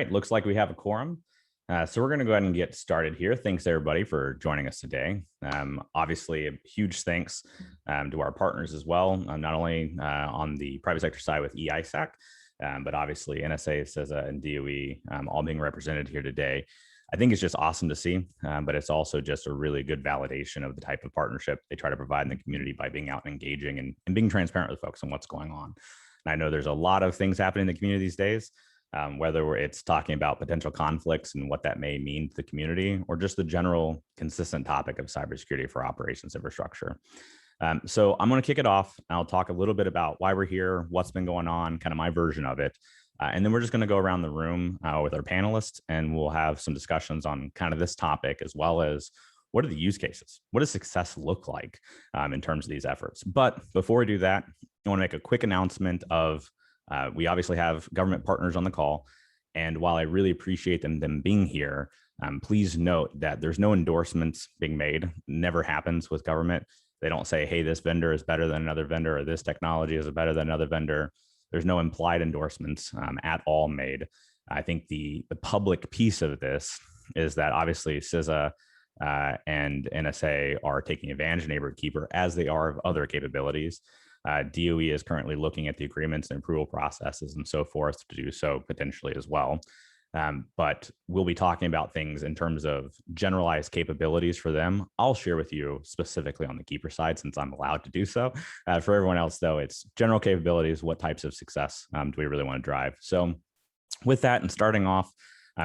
It looks like we have a quorum. So we're going to go ahead and get started here. Thanks everybody for joining us today. Obviously, a huge thanks to our partners as well, not only on the private sector side with E-ISAC, but obviously NSA, CISA, and DOE all being represented here today. I think it's just awesome to see, but it's also just a really good validation of the type of partnership they try to provide in the community by being out and engaging and being transparent with folks on what's going on. And I know there's a lot of things happening in the community these days. Whether it's talking about potential conflicts and what that may mean to the community, or just the general consistent topic of cybersecurity for operations infrastructure. So I'm going to kick it off. I'll talk a little bit about why we're here, what's been going on, kind of my version of it. And then we're just going to go around the room with our panelists, and we'll have some discussions on kind of this topic, as well as what are the use cases? What does success look like in terms of these efforts? But before we do that, I want to make a quick announcement of we obviously have government partners on the call. And while I really appreciate them being here, please note that there's no endorsements being made. Never happens with government. They don't say, hey, this vendor is better than another vendor, or this technology is better than another vendor. There's no implied endorsements at all made. I think the public piece of this is that obviously CISA and NSA are taking advantage of Neighborhood Keeper, as they are of other capabilities. DOE is currently looking at the agreements and approval processes and so forth to do so potentially as well. But we'll be talking about things in terms of generalized capabilities for them. I'll share with you specifically on the Keeper side, since I'm allowed to do so. For everyone else, though, it's general capabilities. What types of success do we really want to drive? So with that, and starting off,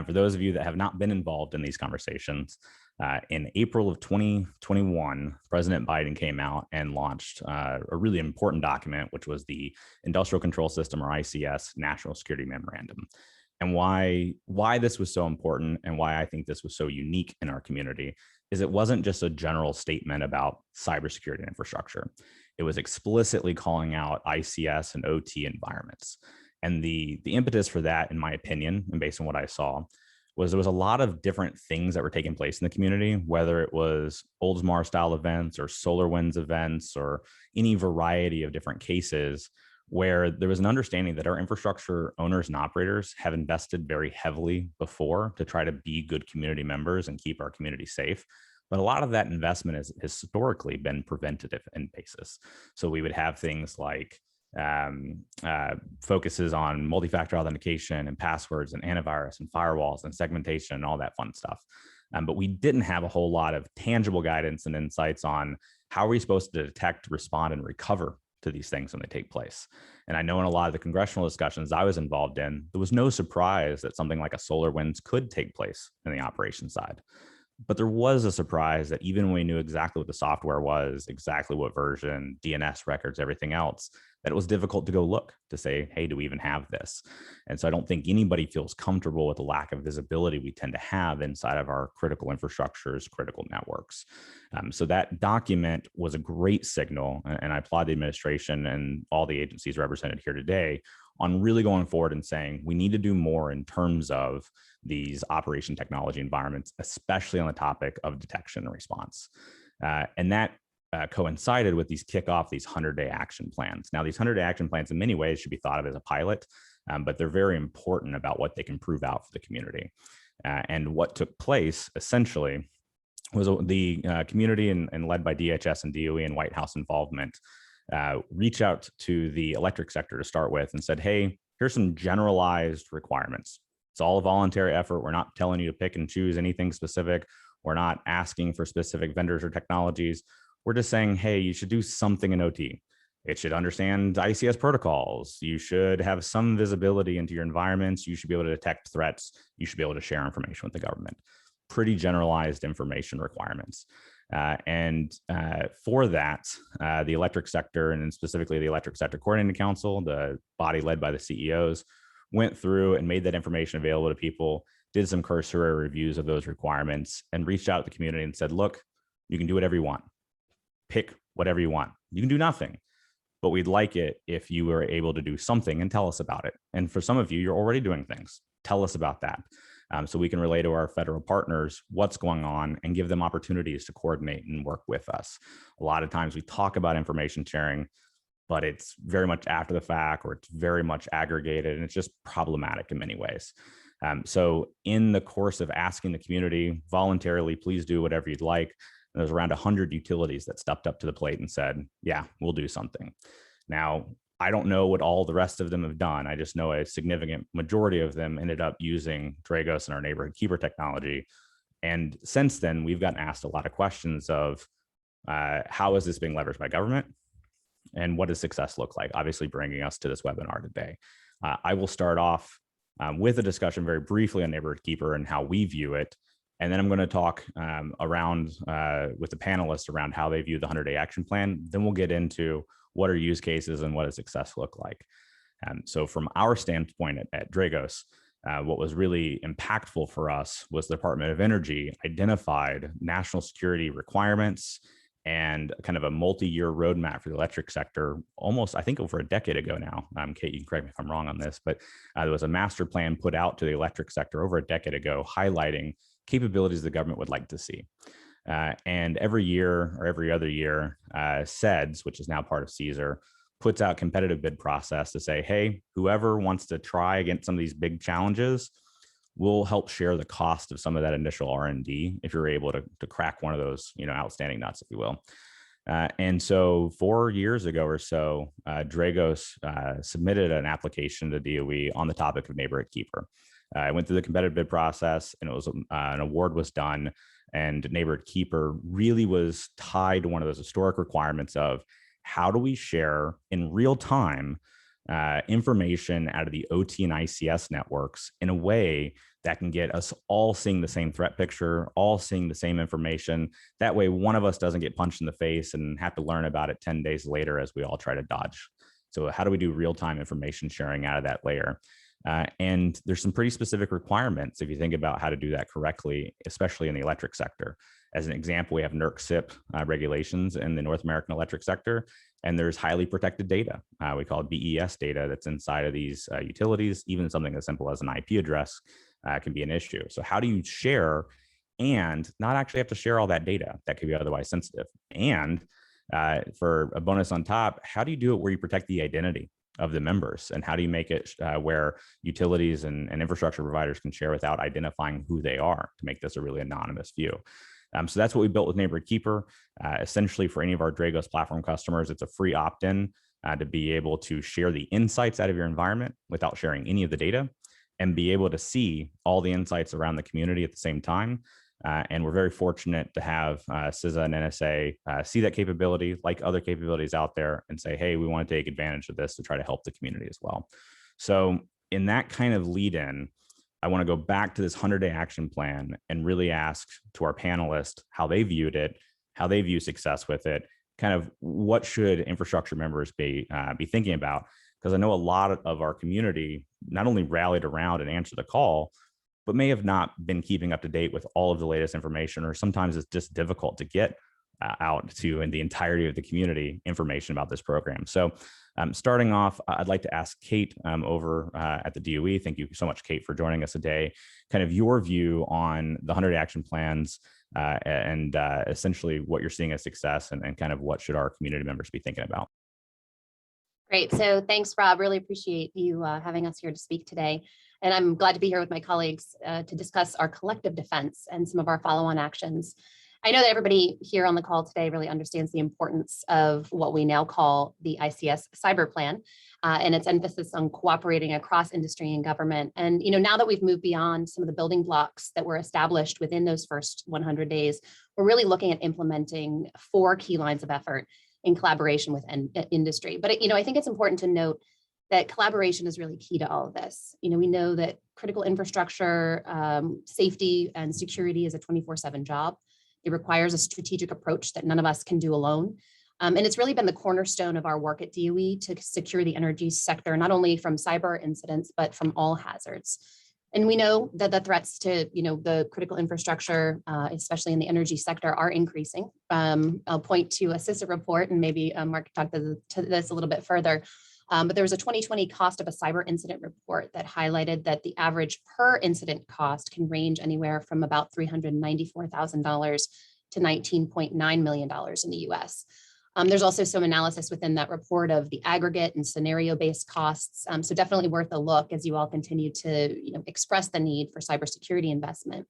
for those of you that have not been involved in these conversations, in April of 2021, President Biden came out and launched a really important document, which was the Industrial Control System, or ICS, National Security Memorandum. And why this was so important, and why I think this was so unique in our community, is it wasn't just a general statement about cybersecurity infrastructure. It was explicitly calling out ICS and OT environments. And the impetus for that, in my opinion, and based on what I saw, was there was a lot of different things that were taking place in the community, whether it was Oldsmar style events or SolarWinds events, or any variety of different cases, where there was an understanding that our infrastructure owners and operators have invested very heavily before to try to be good community members and keep our community safe. But a lot of that investment has historically been preventative in basis. So we would have things like focuses on multi-factor authentication and passwords and antivirus and firewalls and segmentation and all that fun stuff. But we didn't have a whole lot of tangible guidance and insights on how are we supposed to detect, respond, and recover to these things when they take place. And I know in a lot of the congressional discussions I was involved in, there was no surprise that something like a SolarWinds could take place in the operations side. But there was a surprise that even when we knew exactly what the software was, exactly what version, DNS records, everything else, that it was difficult to go look to say, hey, do we even have this? And so I don't think anybody feels comfortable with the lack of visibility we tend to have inside of our critical infrastructures, critical networks. So that document was a great signal, and I applaud the administration and all the agencies represented here today on really going forward and saying we need to do more in terms of these operation technology environments, especially on the topic of detection and response. And that coincided with these 100-day action plans. Now, these 100-day action plans in many ways should be thought of as a pilot, but they're very important about what they can prove out for the community. And what took place essentially was the community and led by DHS and DOE and White House involvement reach out to the electric sector to start with and said, hey, here's some generalized requirements. It's all a voluntary effort. We're not telling you to pick and choose anything specific. We're not asking for specific vendors or technologies. We're just saying, hey, you should do something in OT. It should understand ICS protocols. You should have some visibility into your environments. You should be able to detect threats. You should be able to share information with the government. Pretty generalized information requirements. For that, the electric sector, and specifically the Electric Sector Coordinating Council, the body led by the CEOs, went through and made that information available to people, did some cursory reviews of those requirements, and reached out to the community and said, look, you can do whatever you want. Pick whatever you want. You can do nothing, but we'd like it if you were able to do something and tell us about it. And for some of you, you're already doing things. Tell us about that. So we can relay to our federal partners what's going on and give them opportunities to coordinate and work with us. A lot of times we talk about information sharing, but it's very much after the fact, or it's very much aggregated, and it's just problematic in many ways. So in the course of asking the community, voluntarily, please do whatever you'd like, there's around 100 utilities that stepped up to the plate and said, yeah, we'll do something. Now, I don't know what all the rest of them have done. I just know a significant majority of them ended up using Dragos and our neighborhood keeper technology. And since then, we've gotten asked a lot of questions of how is this being leveraged by government? And what does success look like? Obviously, bringing us to this webinar today. I will start off with a discussion very briefly on neighborhood keeper and how we view it. And then I'm going to talk around with the panelists around how they view the 100-day action plan. Then we'll get into what are use cases and what does success look like. So from our standpoint at Dragos, what was really impactful for us was the Department of Energy identified national security requirements and kind of a multi-year roadmap for the electric sector almost, I think, over a decade ago now. Kate, you can correct me if I'm wrong on this, but there was a master plan put out to the electric sector over a decade ago highlighting capabilities the government would like to see. And every year or every other year, SEDS, which is now part of CISA, puts out competitive bid process to say, hey, whoever wants to try against some of these big challenges, we'll help share the cost of some of that initial R&D if you're able to crack one of those, outstanding nuts, if you will. And so 4 years ago or so, Dragos submitted an application to DOE on the topic of neighborhood keeper. I went through the competitive bid process, and it was an award was done. And neighborhood keeper really was tied to one of those historic requirements of how do we share in real time information out of the OT and ICS networks in a way that can get us all seeing the same threat picture, all seeing the same information. That way, one of us doesn't get punched in the face and have to learn about it 10 days later as we all try to dodge. So how do we do real-time information sharing out of that layer? And there's some pretty specific requirements if you think about how to do that correctly, especially in the electric sector. As an example, we have NERC-CIP regulations in the North American electric sector, and there's highly protected data. We call it BES data that's inside of these utilities. Even something as simple as an IP address can be an issue. So how do you share and not actually have to share all that data that could be otherwise sensitive? And for a bonus on top, how do you do it where you protect the identity of the members, and how do you make it where utilities and infrastructure providers can share without identifying who they are to make this a really anonymous view? So that's what we built with Neighborhood Keeper. Essentially, for any of our Dragos platform customers, it's a free opt-in to be able to share the insights out of your environment without sharing any of the data, and be able to see all the insights around the community at the same time. And we're very fortunate to have CISA and NSA see that capability, like other capabilities out there, and say, hey, we want to take advantage of this to try to help the community as well. So in that kind of lead in, I want to go back to this 100-day action plan and really ask to our panelists how they viewed it, how they view success with it, kind of what should infrastructure members be thinking about? Because I know a lot of our community not only rallied around and answered the call, but may have not been keeping up to date with all of the latest information, or sometimes it's just difficult to get out to in the entirety of the community information about this program. So starting off, I'd like to ask Kate over at the DOE. Thank you so much, Kate, for joining us today. Kind of your view on the 100 action plans and essentially what you're seeing as success, and kind of what should our community members be thinking about. Great. So thanks, Rob. Really appreciate you having us here to speak today. And I'm glad to be here with my colleagues to discuss our collective defense and some of our follow-on actions. I know that everybody here on the call today really understands the importance of what we now call the ICS cyber plan and its emphasis on cooperating across industry and government. And now that we've moved beyond some of the building blocks that were established within those first 100 days, we're really looking at implementing 4 key lines of effort in collaboration with industry. But I think it's important to note that collaboration is really key to all of this. We know that critical infrastructure, safety and security is a 24/7 job. It requires a strategic approach that none of us can do alone. And it's really been the cornerstone of our work at DOE to secure the energy sector, not only from cyber incidents, but from all hazards. And we know that the threats to the critical infrastructure, especially in the energy sector, are increasing. I'll point to a CISA report, and maybe Mark can talk to this a little bit further. But there was a 2020 cost of a cyber incident report that highlighted that the average per incident cost can range anywhere from about $394,000 to $19.9 million in the US. There's also some analysis within that report of the aggregate and scenario-based costs. So definitely worth a look as you all continue to express the need for cybersecurity investment.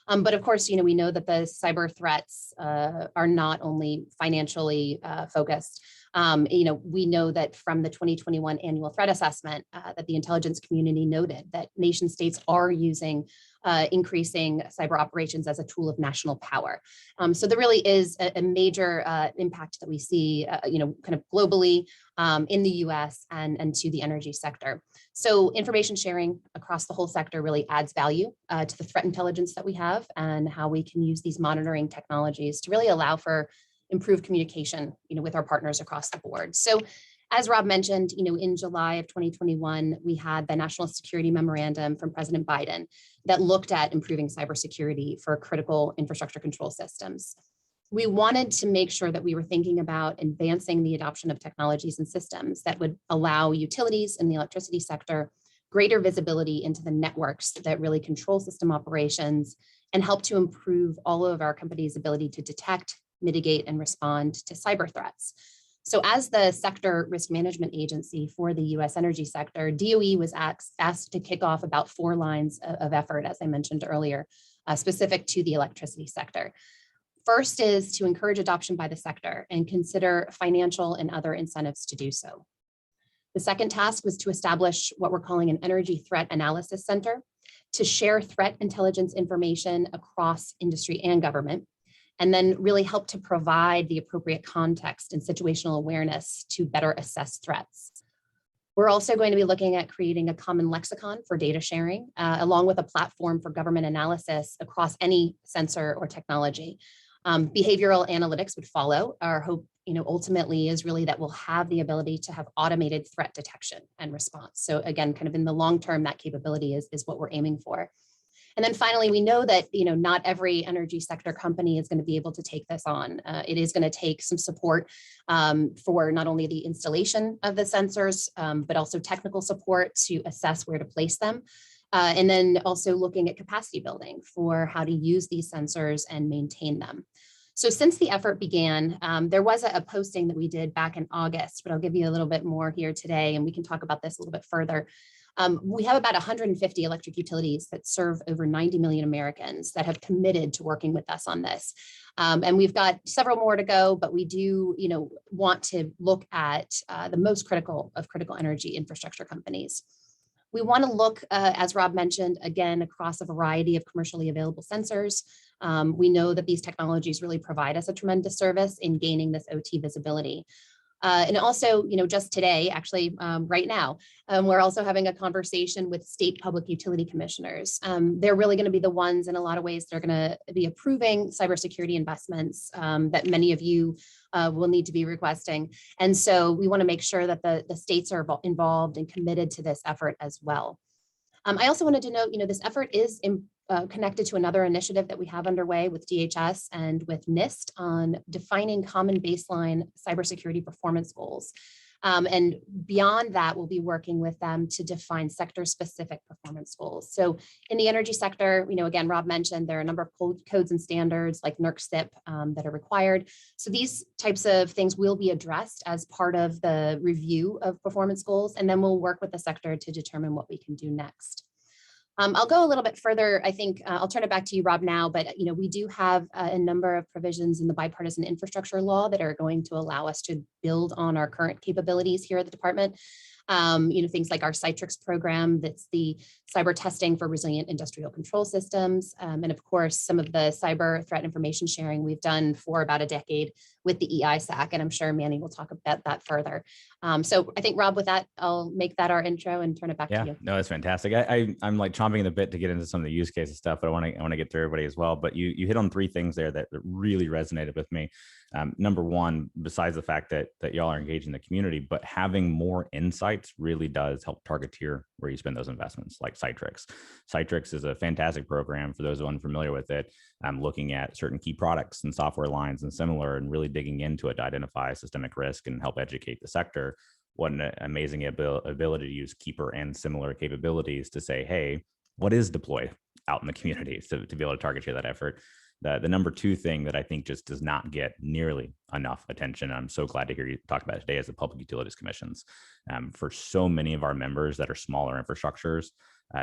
But of course, we know that the cyber threats are not only financially focused. We know that from the 2021 annual threat assessment that the intelligence community noted that nation states are using increasing cyber operations as a tool of national power. So there really is a major impact that we see, kind of globally in the US and to the energy sector. So information sharing across the whole sector really adds value to the threat intelligence that we have and how we can use these monitoring technologies to really allow for improved communication, with our partners across the board. So as Rob mentioned, in July of 2021, we had the National Security Memorandum from President Biden that looked at improving cybersecurity for critical infrastructure control systems. We wanted to make sure that we were thinking about advancing the adoption of technologies and systems that would allow utilities in the electricity sector greater visibility into the networks that really control system operations and help to improve all of our companies' ability to detect, mitigate, and respond to cyber threats. So as the sector risk management agency for the US energy sector, DOE was asked to kick off about 4 lines of effort, as I mentioned earlier, specific to the electricity sector. First is to encourage adoption by the sector and consider financial and other incentives to do so. The second task was to establish what we're calling an energy threat analysis center to share threat intelligence information across industry and government, and then really help to provide the appropriate context and situational awareness to better assess threats. We're also going to be looking at creating a common lexicon for data sharing, along with a platform for government analysis across any sensor or technology. Behavioral analytics would follow. Our hope, ultimately is really that we'll have the ability to have automated threat detection and response. So again, kind of in the long term, that capability is what we're aiming for. And then finally, we know that not every energy sector company is going to be able to take this on. It is going to take some support for not only the installation of the sensors, but also technical support to assess where to place them. And then also looking at capacity building for how to use these sensors and maintain them. So since the effort began, there was a posting that we did back in August, but I'll give you a little bit more here today, and we can talk about this a little bit further. We have about 150 electric utilities that serve over 90 million Americans that have committed to working with us on this. And we've got several more to go, but we do, want to look at the most critical of critical energy infrastructure companies. We want to look, as Rob mentioned, again, across a variety of commercially available sensors. We know that these technologies really provide us a tremendous service in gaining this OT visibility. And also, just today, actually, right now, we're also having a conversation with state public utility commissioners. They're really going to be the ones, in a lot of ways, they're going to be approving cybersecurity investments that many of you will need to be requesting. And so we want to make sure that the states are involved and committed to this effort as well. I also wanted to note, this effort is connected to another initiative that we have underway with DHS and with NIST on defining common baseline cybersecurity performance goals. And beyond that, we'll be working with them to define sector-specific performance goals. So in the energy sector, again, Rob mentioned there are a number of codes and standards like NERC-CIP that are required. So these types of things will be addressed as part of the review of performance goals, and then we'll work with the sector to determine what we can do next. I'll go a little bit further. I think I'll turn it back to you, Rob, now, but we do have a number of provisions in the bipartisan infrastructure law that are going to allow us to build on our current capabilities here at the department. Things like our Citrix program, that's the cyber testing for resilient industrial control systems. And of course, some of the cyber threat information sharing we've done for about a decade with the E-ISAC, and I'm sure Manny will talk about that further. So I think, Rob, with that, I'll make that our intro and turn it back to you. No, that's fantastic. I'm like chomping the bit to get into some of the use cases stuff, but I want to get through everybody as well. But you hit on 3 things there that really resonated with me. Number one, besides the fact that y'all are engaged in the community, but having more insights really does help targeteer where you spend those investments, like Citrix. Citrix is a fantastic program for those unfamiliar with it. Looking at certain key products and software lines and similar, and really digging into it to identify systemic risk and help educate the sector. What an amazing ability to use Keeper and similar capabilities to say, hey, what is deployed out in the community to be able to target that effort. The number two thing that I think just does not get nearly enough attention, and I'm so glad to hear you talk about it today, is the public utilities commissions. For so many of our members that are smaller infrastructures,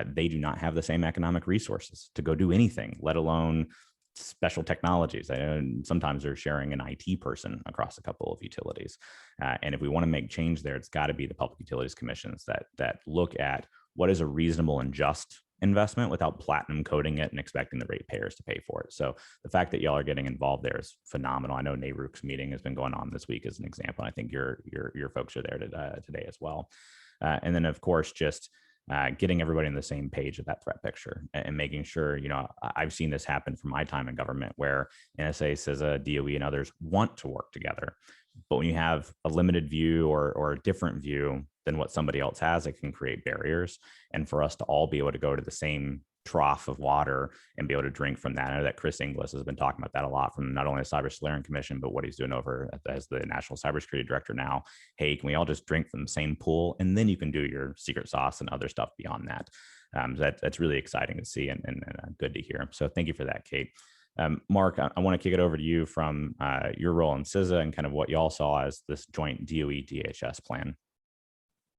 they do not have the same economic resources to go do anything, let alone special technologies. And sometimes they're sharing an IT person across a couple of utilities. And if we want to make change there, it's got to be the public utilities commissions that look at what is a reasonable and just investment without platinum coding it and expecting the ratepayers to pay for it. So the fact that y'all are getting involved there is phenomenal. I know NARUC's meeting has been going on this week as an example. I think your folks are there today as well. And then of course, just getting everybody on the same page of that threat picture and making sure, I've seen this happen from my time in government where NSA, CISA, DOE, and others want to work together. But when you have a limited view or a different view than what somebody else has, it can create barriers. And for us to all be able to go to the same trough of water and be able to drink from that. I know that Chris Inglis has been talking about that a lot from not only the Cyber Solarium Commission, but what he's doing over as the National Cybersecurity Director now. Hey, can we all just drink from the same pool? And then you can do your secret sauce and other stuff beyond that. That's really exciting to see and good to hear. So thank you for that, Kate. Mark, I want to kick it over to you from your role in CISA and kind of what y'all saw as this joint DOE DHS plan.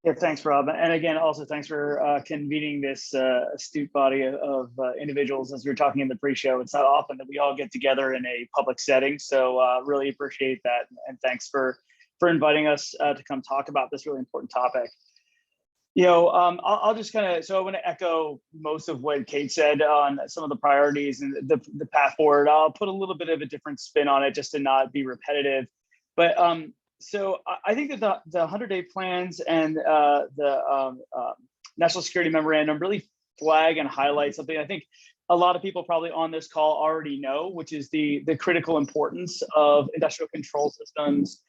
Yeah, thanks, Rob. And again, also thanks for convening this astute body of individuals. As we were talking in the pre-show, it's not often that we all get together in a public setting. So really appreciate that. And thanks for inviting us to come talk about this really important topic. I'll just so I want to echo most of what Kate said on some of the priorities and the path forward. I'll put a little bit of a different spin on it just to not be repetitive. But so I think that the 100-day plans and the National Security Memorandum really flag and highlight something I think a lot of people probably on this call already know, which is the critical importance of industrial control systems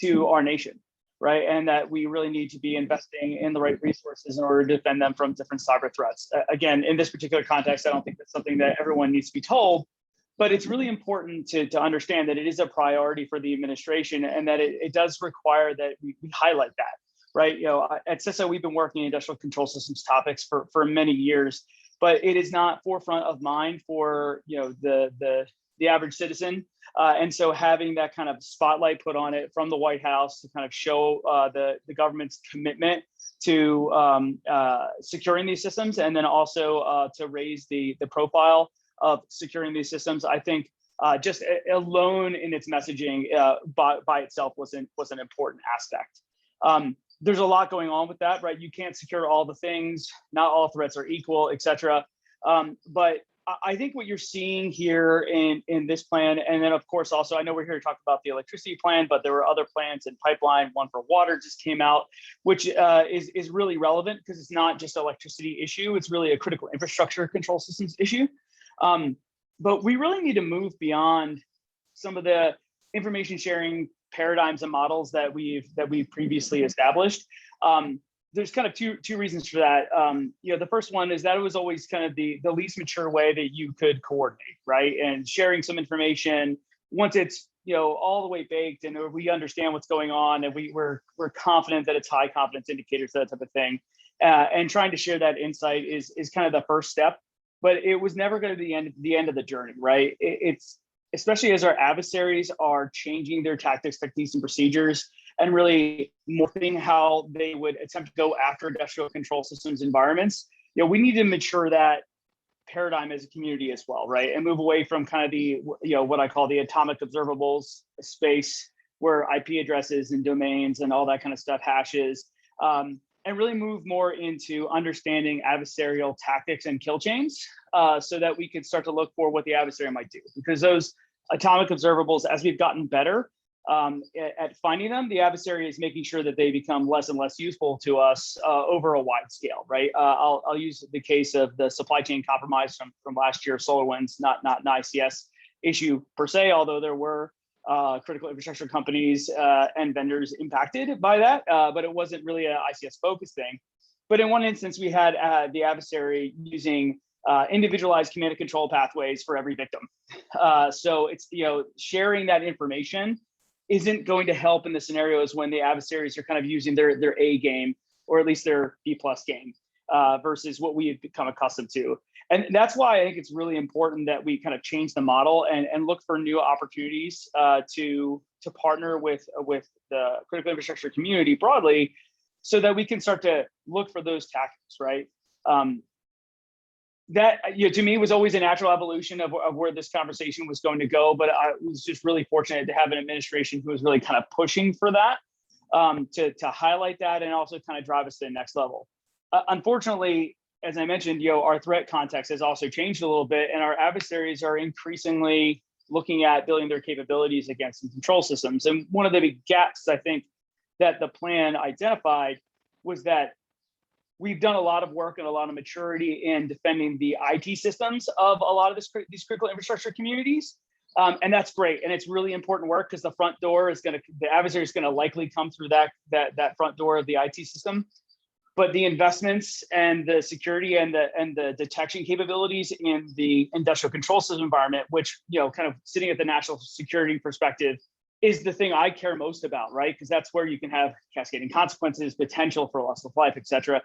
to our nation. Right. And that we really need to be investing in the right resources in order to defend them from different cyber threats. Again, in this particular context, I don't think that's something that everyone needs to be told, but it's really important to understand that it is a priority for the administration and that it does require that we highlight that. Right. At CISA, we've been working in industrial control systems topics for many years, but it is not forefront of mind for, the average citizen. And so having that kind of spotlight put on it from the White House to kind of show the government's commitment to securing these systems, and then also to raise the profile of securing these systems, I think just alone in its messaging by itself was an important aspect. There's a lot going on with that, right? You can't secure all the things, not all threats are equal, et cetera. But I think what you're seeing here in this plan, and then of course also, I know we're here to talk about the electricity plan, but there were other plans in pipeline. One for water just came out, which is really relevant because it's not just an electricity issue, it's really a critical infrastructure control systems issue. But we really need to move beyond some of the information sharing paradigms and models that we've previously established. There's kind of two reasons for that. The first one is that it was always kind of the least mature way that you could coordinate, right? And sharing some information once it's all the way baked and we understand what's going on and we're confident that it's high confidence indicators, that type of thing. And trying to share that insight is kind of the first step, but it was never going to be the end of the journey, right? It's especially as our adversaries are changing their tactics, techniques, and procedures, and really morphing how they would attempt to go after industrial control systems environments. We need to mature that paradigm as a community as well, right? And move away from kind of the, what I call the atomic observables space where IP addresses and domains and all that kind of stuff hashes, and really move more into understanding adversarial tactics and kill chains so that we can start to look for what the adversary might do. Because those atomic observables, as we've gotten better at finding them, the adversary is making sure that they become less and less useful to us over a wide scale, right? I'll use the case of the supply chain compromise from last year, SolarWinds, not an ICS issue per se, although there were critical infrastructure companies and vendors impacted by that, but it wasn't really an ICS focused thing. But in one instance, we had the adversary using individualized command and control pathways for every victim. So it's, sharing that information isn't going to help in the scenarios when the adversaries are kind of using their A game, or at least their B+ game. versus what we had become accustomed to. And that's why I think it's really important that we kind of change the model and look for new opportunities to partner with the critical infrastructure community broadly, so that we can start to look for those tactics, right? That, to me, was always a natural evolution of where this conversation was going to go. But I was just really fortunate to have an administration who was really kind of pushing for that, to highlight that and also kind of drive us to the next level. Unfortunately, as I mentioned, our threat context has also changed a little bit, and our adversaries are increasingly looking at building their capabilities against some control systems. And one of the big gaps, I think, that the plan identified was that we've done a lot of work and a lot of maturity in defending the IT systems of a lot of these critical infrastructure communities. And that's great. And it's really important work, because the front door is the adversary is going to likely come through that front door of the IT system. But the investments and the security and the detection capabilities in the industrial control system environment, which, kind of sitting at the national security perspective, is the thing I care most about, right? Because that's where you can have cascading consequences, potential for loss of life, et cetera.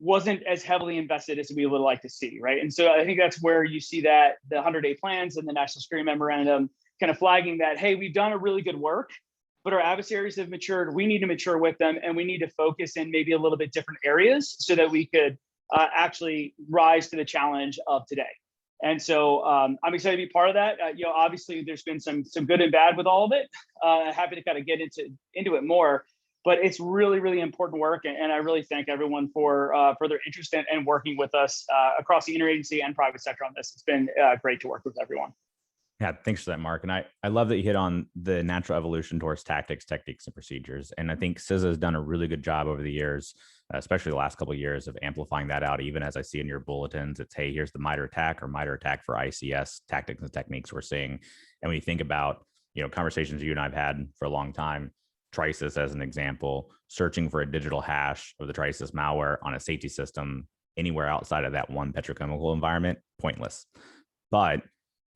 Wasn't as heavily invested as we would like to see, right? And so I think that's where you see that the 100-day plans and the National Security Memorandum kind of flagging that, hey, we've done a really good work, but our adversaries have matured. We need to mature with them, and we need to focus in maybe a little bit different areas so that we could actually rise to the challenge of today. And so I'm excited to be part of that. Obviously there's been some good and bad with all of it. Happy to kind of get into it more, but it's really, really important work. And I really thank everyone for their interest and working with us across the interagency and private sector on this. It's been great to work with everyone. Yeah, thanks for that, Mark. And I love that you hit on the natural evolution towards tactics, techniques, and procedures. And I think CISA has done a really good job over the years, especially the last couple of years, of amplifying that out. Even as I see in your bulletins, it's, hey, here's the MITRE ATT&CK or MITRE ATT&CK for ICS, tactics and techniques we're seeing. And when you think about, conversations you and I've had for a long time, Trisis as an example, searching for a digital hash of the Trisis malware on a safety system anywhere outside of that one petrochemical environment, pointless. But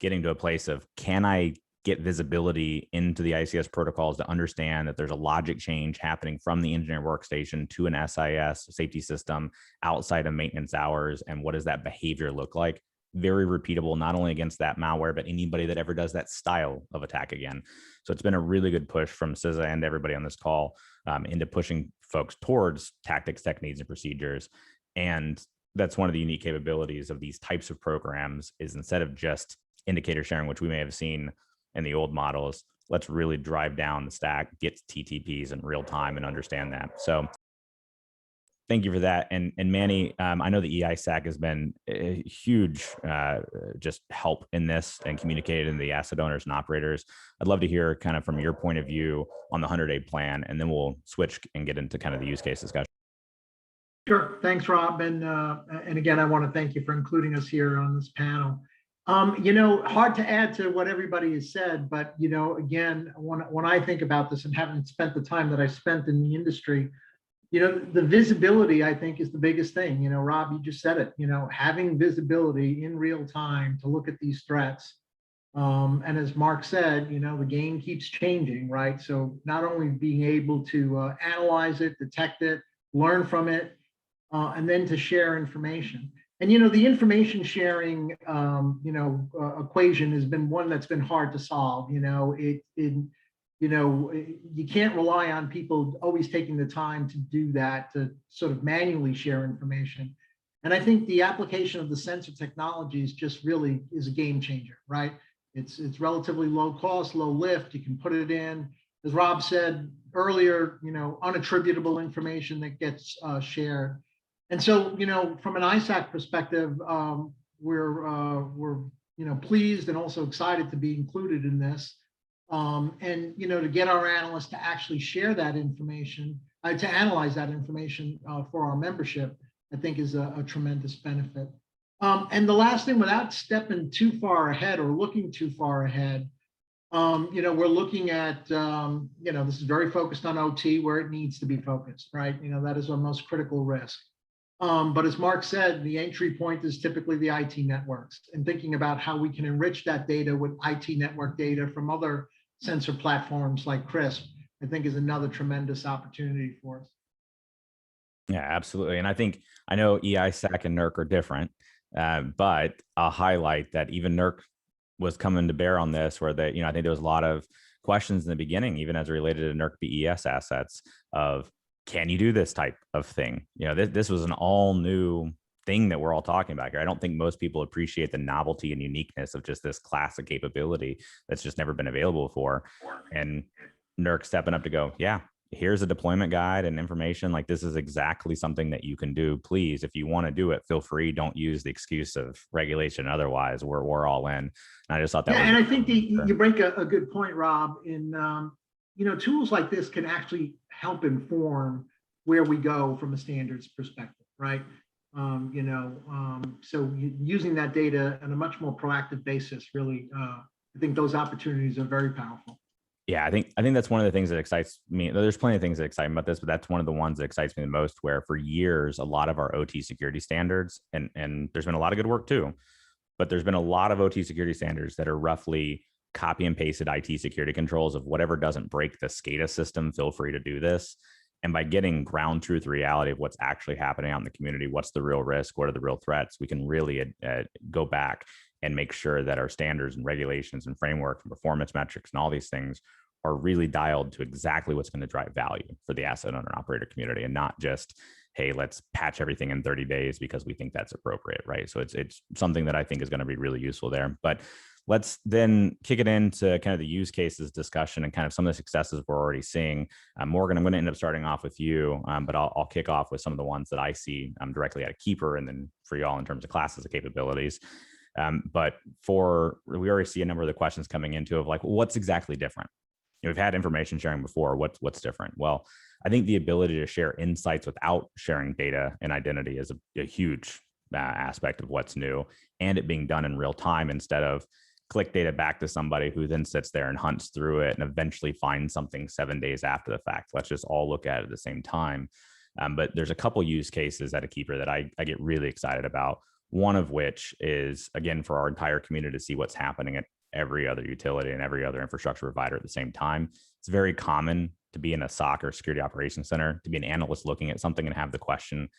getting to a place of, can I get visibility into the ICS protocols to understand that there's a logic change happening from the engineer workstation to an SIS safety system outside of maintenance hours? And what does that behavior look like? Very repeatable, not only against that malware, but anybody that ever does that style of attack again. So it's been a really good push from CISA and everybody on this call into pushing folks towards tactics, techniques, and procedures. And that's one of the unique capabilities of these types of programs, is instead of just indicator sharing, which we may have seen in the old models, let's really drive down the stack, get TTPs in real time and understand that. So thank you for that. And Manny, I know the E-ISAC has been a huge just help in this and communicated in the asset owners and operators. I'd love to hear kind of from your point of view on the 100-day plan, and then we'll switch and get into kind of the use case discussion. Sure. Thanks, Rob. And again, I want to thank you for including us here on this panel. Hard to add to what everybody has said, but, again, when I think about this and having spent the time that I spent in the industry, the visibility, I think, is the biggest thing. Rob, you just said it, having visibility in real time to look at these threats. And as Mark said, the game keeps changing, right? So not only being able to analyze it, detect it, learn from it, and then to share information. And, the information sharing, equation has been one that's been hard to solve. You can't rely on people always taking the time to do that, to sort of manually share information. And I think the application of the sensor technologies just really is a game changer, right? It's relatively low cost, low lift. You can put it in, as Rob said earlier, unattributable information that gets shared. And so, from an ISAC perspective, we're pleased and also excited to be included in this. And, to get our analysts to actually share that information, to analyze that information for our membership, I think is a tremendous benefit. And the last thing, without stepping too far ahead or looking too far ahead, we're looking at, this is very focused on OT where it needs to be focused, right? That is our most critical risk. But as Mark said, the entry point is typically the IT networks, and thinking about how we can enrich that data with IT network data from other sensor platforms like CRISP, I think is another tremendous opportunity for us. Yeah, absolutely. And I know E-ISAC and NERC are different, but I'll highlight that even NERC was coming to bear on this, where they, I think there was a lot of questions in the beginning, even as related to NERC BES assets of, can you do this type of thing? This was an all new thing that we're all talking about here. I don't think most people appreciate the novelty and uniqueness of just this classic capability that's just never been available before. And NERC stepping up to go, yeah, here's a deployment guide and information. Like, this is exactly something that you can do. Please, if you want to do it, feel free. Don't use the excuse of regulation. Otherwise, we're all in. And I just thought that. Yeah, and I think you bring a good point, Rob. In tools like this can actually help inform where we go from a standards perspective, right? So using that data on a much more proactive basis, really, I think those opportunities are very powerful. Yeah, I think that's one of the things that excites me. There's plenty of things that excite me about this, but that's one of the ones that excites me the most, where for years, a lot of our OT security standards, and there's been a lot of good work too, but there's been a lot of OT security standards that are roughly copy and pasted IT security controls of whatever doesn't break the SCADA system, feel free to do this. And by getting ground truth reality of what's actually happening out in the community, what's the real risk, what are the real threats, we can really go back and make sure that our standards and regulations and framework and performance metrics and all these things are really dialed to exactly what's going to drive value for the asset owner and operator community, and not just, hey, let's patch everything in 30 days because we think that's appropriate, right? So it's something that I think is going to be really useful there. But let's then kick it into kind of the use cases discussion and kind of some of the successes we're already seeing. Morgan, I'm going to end up starting off with you, but I'll kick off with some of the ones that I see directly out of Keeper, and then for y'all in terms of classes of capabilities. But we already see a number of the questions coming into of like, well, what's exactly different? We've had information sharing before. What's different? Well, I think the ability to share insights without sharing data and identity is a huge aspect of what's new, and it being done in real time instead of click data back to somebody who then sits there and hunts through it and eventually finds something 7 days after the fact. Let's just all look at it at the same time. But there's a couple use cases at a Keeper that I get really excited about. One of which is, again, for our entire community to see what's happening at every other utility and every other infrastructure provider at the same time. It's very common to be in a SOC or security operations center, to be an analyst looking at something and have the question,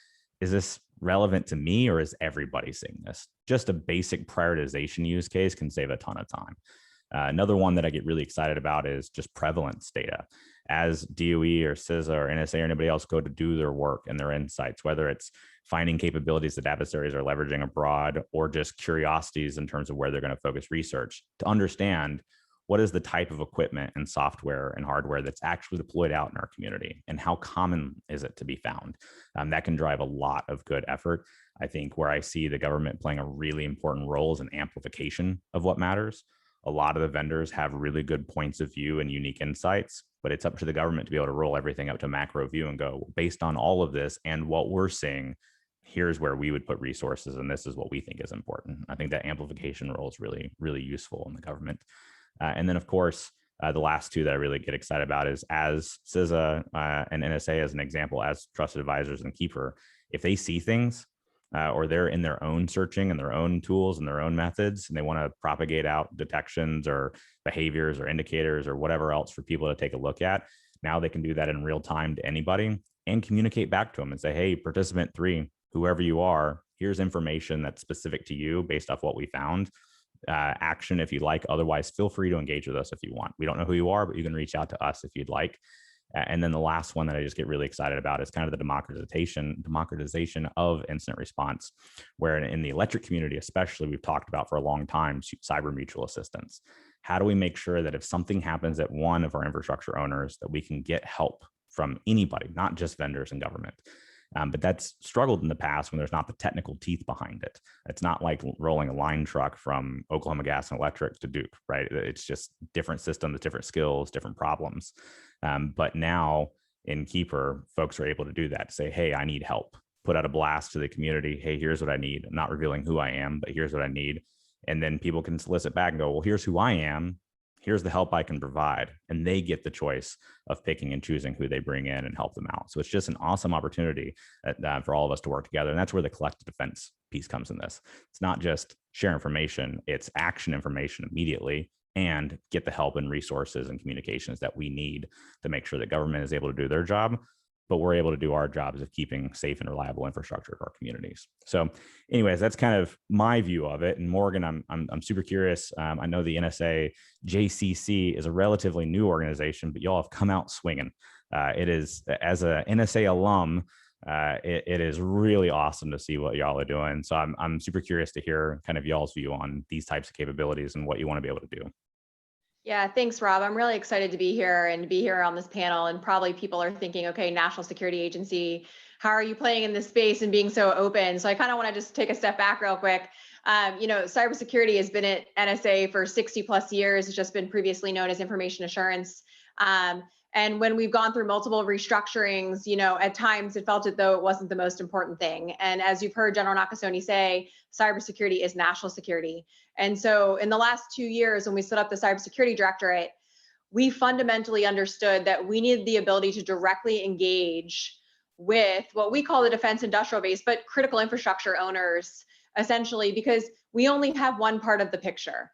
is this relevant to me or is everybody seeing this? Just a basic prioritization use case can save a ton of time. Another one that I get really excited about is just prevalence data. As DOE or CISA or NSA or anybody else go to do their work and their insights, whether it's finding capabilities that adversaries are leveraging abroad or just curiosities in terms of where they're going to focus research, to understand what is the type of equipment and software and hardware that's actually deployed out in our community and how common is it to be found. That can drive a lot of good effort. I think where I see the government playing a really important role is an amplification of what matters. A lot of the vendors have really good points of view and unique insights, but it's up to the government to be able to roll everything up to macro view and go, based on all of this and what we're seeing, here's where we would put resources, and this is what we think is important. I think that amplification role is really, really useful in the government. And then, of course, the last two that I really get excited about is as CISA and NSA, as an example, as trusted advisors and Keeper, if they see things or they're in their own searching and their own tools and their own methods, and they want to propagate out detections or behaviors or indicators or whatever else for people to take a look at, now they can do that in real time to anybody and communicate back to them and say, hey, participant 3, whoever you are, here's information that's specific to you based off what we found. Action if you like. Otherwise, feel free to engage with us if you want. We don't know who you are, but you can reach out to us if you'd like. And then the last one that I just get really excited about is kind of the democratization of incident response, where in the electric community, especially, we've talked about for a long time, cyber mutual assistance. How do we make sure that if something happens at one of our infrastructure owners, that we can get help from anybody, not just vendors and government? But that's struggled in the past when there's not the technical teeth behind it. It's not like rolling a line truck from Oklahoma Gas and Electric to Duke, right? It's just different systems, different skills, different problems. But now in Keeper, folks are able to do that, to say, hey, I need help. Put out a blast to the community. Hey, here's what I need. I'm not revealing who I am, but here's what I need. And then people can solicit back and go, well, here's who I am. Here's the help I can provide. And they get the choice of picking and choosing who they bring in and help them out. So it's just an awesome opportunity for all of us to work together. And that's where the collective defense piece comes in this. It's not just share information, it's action information immediately and get the help and resources and communications that we need to make sure that government is able to do their job, but we're able to do our jobs of keeping safe and reliable infrastructure for our communities. So anyways, that's kind of my view of it. And Morgan, I'm super curious. I know the NSA JCC is a relatively new organization, but y'all have come out swinging. It is, as a NSA alum, it is really awesome to see what y'all are doing. So I'm super curious to hear kind of y'all's view on these types of capabilities and what you want to be able to do. Yeah, thanks, Rob. I'm really excited to be here and be here on this panel. And probably people are thinking, okay, National Security Agency, how are you playing in this space and being so open? So I kind of want to just take a step back real quick. Cybersecurity has been at NSA for 60 plus years. It's just been previously known as information assurance. And when we've gone through multiple restructurings, at times it felt as though it wasn't the most important thing. And as you've heard General Nakasone say, cybersecurity is national security. And so in the last 2 years, when we set up the Cybersecurity Directorate, we fundamentally understood that we needed the ability to directly engage with what we call the defense industrial base, but critical infrastructure owners, essentially, because we only have one part of the picture.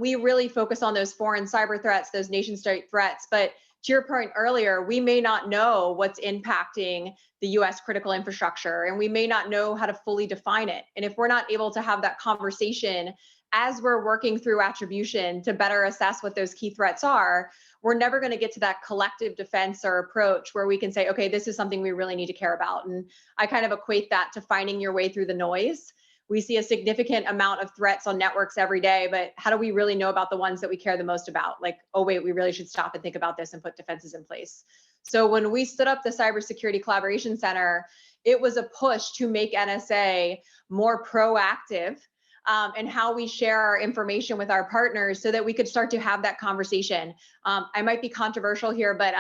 We really focus on those foreign cyber threats, those nation state threats, but to your point earlier, we may not know what's impacting the US critical infrastructure, and we may not know how to fully define it. And if we're not able to have that conversation as we're working through attribution to better assess what those key threats are, we're never going to get to that collective defense or approach where we can say, okay, this is something we really need to care about. And I kind of equate that to finding your way through the noise. We see a significant amount of threats on networks every day, but how do we really know about the ones that we care the most about? Like, oh wait, we really should stop and think about this and put defenses in place. So when we stood up the Cybersecurity Collaboration Center, it was a push to make NSA more proactive and how we share our information with our partners so that we could start to have that conversation. I might be controversial here, but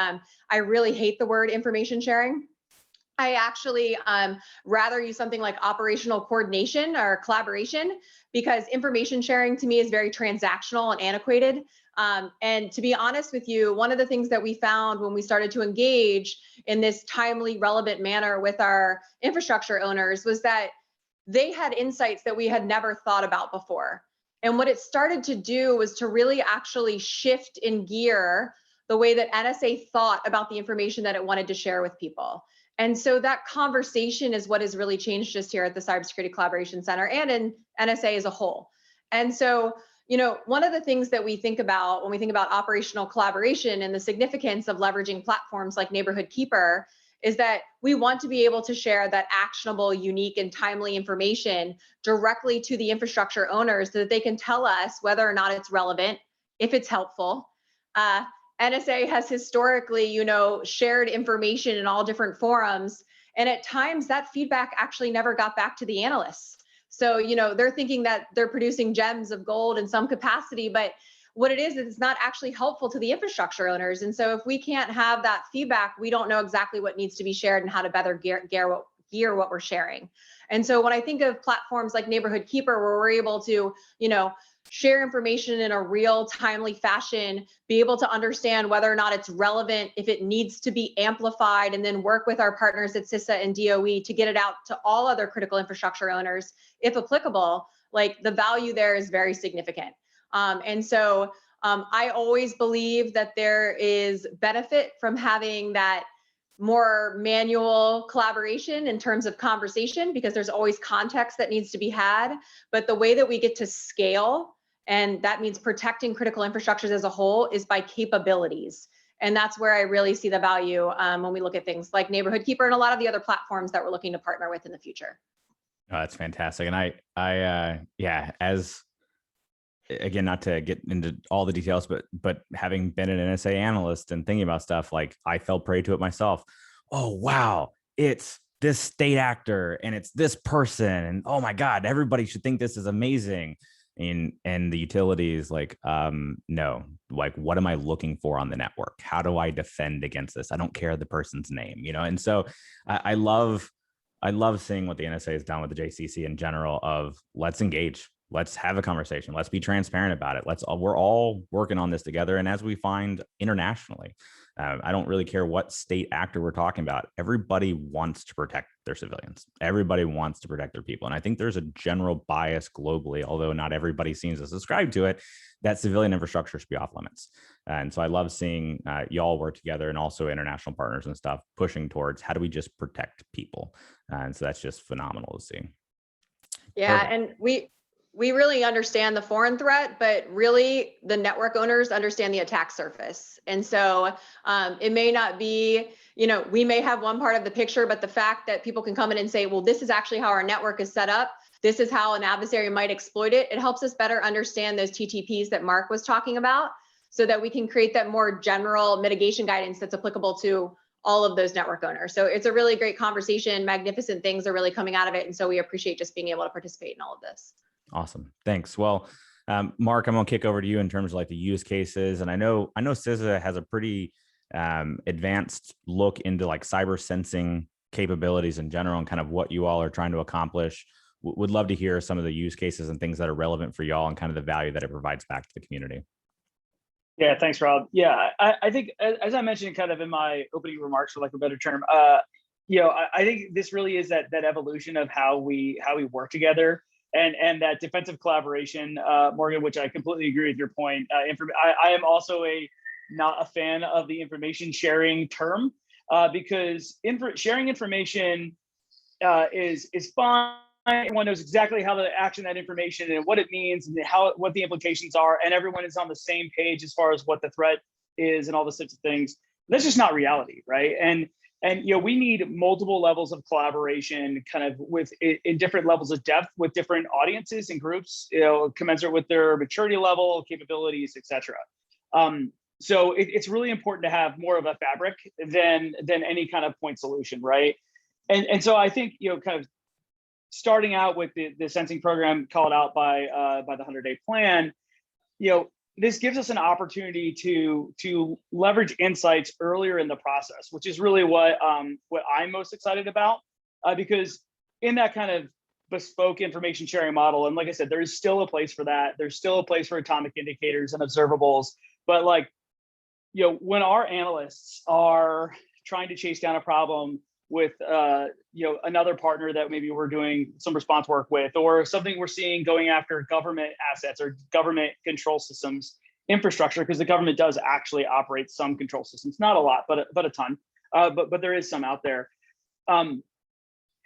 I really hate the word information sharing. I actually rather use something like operational coordination or collaboration, because information sharing to me is very transactional and antiquated. And to be honest with you, one of the things that we found when we started to engage in this timely, relevant manner with our infrastructure owners was that they had insights that we had never thought about before. And what it started to do was to really actually shift in gear the way that NSA thought about the information that it wanted to share with people. And so that conversation is what has really changed just here at the Cybersecurity Collaboration Center and in NSA as a whole. And so, one of the things that we think about when we think about operational collaboration and the significance of leveraging platforms like Neighborhood Keeper is that we want to be able to share that actionable, unique, and timely information directly to the infrastructure owners so that they can tell us whether or not it's relevant, if it's helpful. NSA has historically, shared information in all different forums. And at times that feedback actually never got back to the analysts. So, they're thinking that they're producing gems of gold in some capacity, but what it is it's not actually helpful to the infrastructure owners. And so if we can't have that feedback, we don't know exactly what needs to be shared and how to better gear what we're sharing. And so when I think of platforms like Neighborhood Keeper, where we're able to, share information in a real timely fashion, be able to understand whether or not it's relevant, if it needs to be amplified, and then work with our partners at CISA and DOE to get it out to all other critical infrastructure owners, if applicable, like the value there is very significant. And so I always believe that there is benefit from having that more manual collaboration in terms of conversation, because there's always context that needs to be had. But the way that we get to scale, and that means protecting critical infrastructures as a whole, is by capabilities. And that's where I really see the value when we look at things like Neighborhood Keeper and a lot of the other platforms that we're looking to partner with in the future. Oh, that's fantastic. And again, not to get into all the details, but having been an NSA analyst and thinking about stuff, like I fell prey to it myself. Oh, wow. It's this state actor and it's this person. And oh my God, everybody should think this is amazing. And the utilities like, no, like, what am I looking for on the network? How do I defend against this? I don't care the person's name, And so I love seeing what the NSA has done with the JCC in general of let's engage. let's have a conversation. Let's be transparent about it. We're all working on this together. And as we find internationally, I don't really care what state actor we're talking about. Everybody wants to protect their civilians. Everybody wants to protect their people. And I think there's a general bias globally, although not everybody seems to subscribe to it, that civilian infrastructure should be off limits. And so I love seeing y'all work together, and also international partners and stuff pushing towards how do we just protect people. And so that's just phenomenal to see. Yeah, Perfect. and we really understand the foreign threat, but really the network owners understand the attack surface. And so it may not be, we may have one part of the picture, but the fact that people can come in and say, well, this is actually how our network is set up. This is how an adversary might exploit it. It helps us better understand those TTPs that Mark was talking about, so that we can create that more general mitigation guidance that's applicable to all of those network owners. So it's a really great conversation. Magnificent things are really coming out of it. And so we appreciate just being able to participate in all of this. Awesome. Thanks. Well, Mark, I'm going to kick over to you in terms of like the use cases. And I know CISA has a pretty advanced look into like cyber sensing capabilities in general and kind of what you all are trying to accomplish. Would love to hear some of the use cases and things that are relevant for y'all and kind of the value that it provides back to the community. Yeah, thanks, Rob. Yeah, I think, as I mentioned kind of in my opening remarks, for like a better term, I think this really is that evolution of how we work together. And that defensive collaboration, Morgan, which I completely agree with your point. I am also not a fan of the information sharing term, because sharing information is fine. Everyone knows exactly how to action that information and what it means and what the implications are, and everyone is on the same page as far as what the threat is and all those sorts of things. That's just not reality, right? And we need multiple levels of collaboration, kind of in different levels of depth with different audiences and groups, commensurate with their maturity level, capabilities, etc. So it's really important to have more of a fabric than any kind of point solution, right? And so I think kind of starting out with the sensing program called out by the 100-day plan, this gives us an opportunity to leverage insights earlier in the process, which is really what I'm most excited about, because in that kind of bespoke information sharing model, and like I said, there is still a place for that. There's still a place for atomic indicators and observables, but when our analysts are trying to chase down a problem with another partner that maybe we're doing some response work with, or something we're seeing going after government assets or government control systems infrastructure, because the government does actually operate some control systems, not a lot, but a ton, but there is some out there.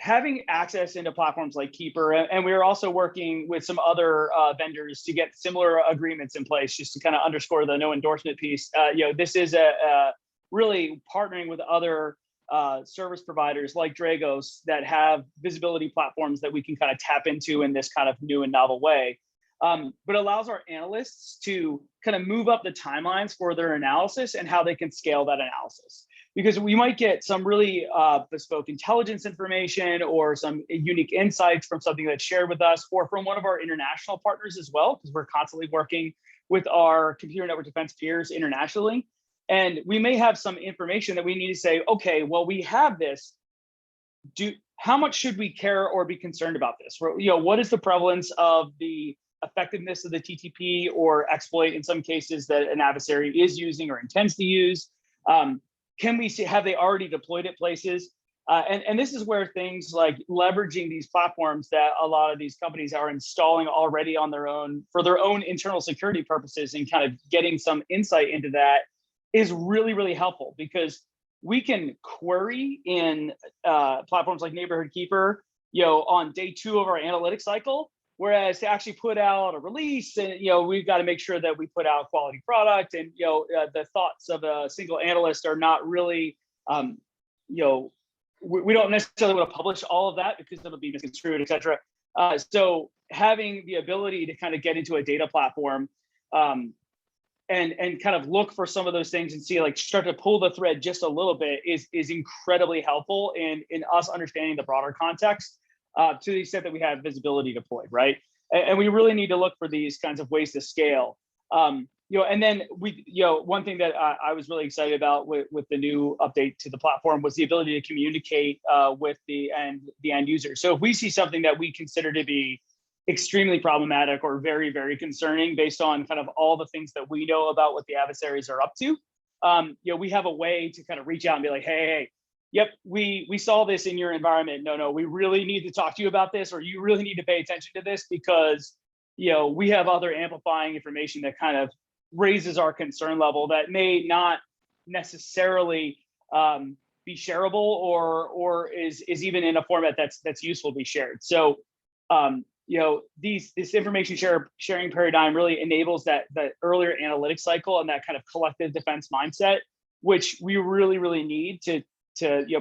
Having access into platforms like Keeper, and we're also working with some other vendors to get similar agreements in place, just to kind of underscore the no endorsement piece. This is really partnering with other service providers like Dragos that have visibility platforms that we can kind of tap into in this kind of new and novel way. But allows our analysts to kind of move up the timelines for their analysis and how they can scale that analysis. Because we might get some really bespoke intelligence information or some unique insights from something that's shared with us, or from one of our international partners as well, because we're constantly working with our computer network defense peers internationally. And we may have some information that we need to say, okay, well, we have this. How much should we care or be concerned about this? What is the prevalence of the effectiveness of the TTP or exploit in some cases that an adversary is using or intends to use? Can we see, have they already deployed it places? And this is where things like leveraging these platforms that a lot of these companies are installing already on their own for their own internal security purposes, and kind of getting some insight into that is really, really helpful, because we can query in platforms like Neighborhood Keeper, on day 2 of our analytics cycle, whereas to actually put out a release, and we've got to make sure that we put out quality product, and the thoughts of a single analyst are not really, we don't necessarily want to publish all of that because it'll be misconstrued, et cetera. So having the ability to kind of get into a data platform, and kind of look for some of those things and see, like, start to pull the thread just a little bit is incredibly helpful in us understanding the broader context, to the extent that we have visibility deployed, right? And we really need to look for these kinds of ways to scale. And then one thing that I was really excited about with the new update to the platform was the ability to communicate with the end user. So if we see something that we consider to be extremely problematic or very, very concerning based on kind of all the things that we know about what the adversaries are up to. We have a way to kind of reach out and be like, hey, yep, we saw this in your environment. No, we really need to talk to you about this, or you really need to pay attention to this because, we have other amplifying information that kind of raises our concern level that may not necessarily be shareable or is even in a format that's useful to be shared. So, this information sharing paradigm really enables that earlier analytic cycle and that kind of collective defense mindset, which we really, really need to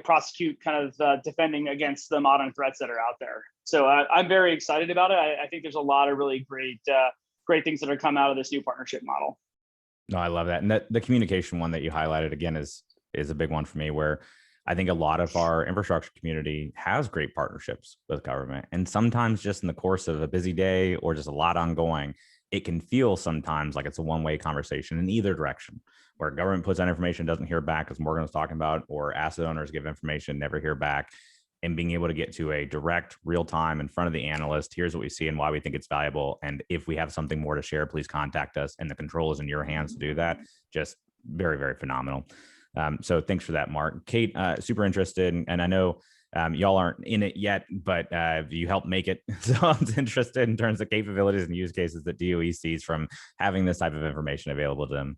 prosecute kind of defending against the modern threats that are out there. So I'm very excited about it. I think there's a lot of really great things that are come out of this new partnership model. No, I love that. And the communication one that you highlighted again is a big one for me, where I think a lot of our infrastructure community has great partnerships with government. And sometimes just in the course of a busy day or just a lot ongoing, it can feel sometimes like it's a one-way conversation in either direction, where government puts out information, doesn't hear back, as Morgan was talking about, or asset owners give information, never hear back. And being able to get to a direct real time in front of the analyst, here's what we see and why we think it's valuable. And if we have something more to share, please contact us. And the control is in your hands to do that. Just very, very phenomenal. So thanks for that, Mark. Kate, super interested. And I know y'all aren't in it yet, but you helped make it. So I'm interested in terms of capabilities and use cases that DOE sees from having this type of information available to them.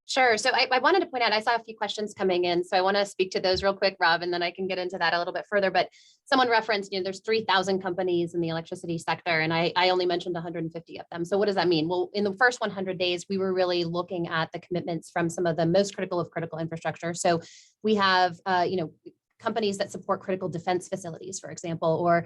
Sure. So I wanted to point out, I saw a few questions coming in, so I want to speak to those real quick, Rob, and then I can get into that a little bit further. But someone referenced, there's 3,000 companies in the electricity sector, and I only mentioned 150 of them. So what does that mean? Well, in the first 100 days, we were really looking at the commitments from some of the most critical of critical infrastructure. So we have, companies that support critical defense facilities, for example, or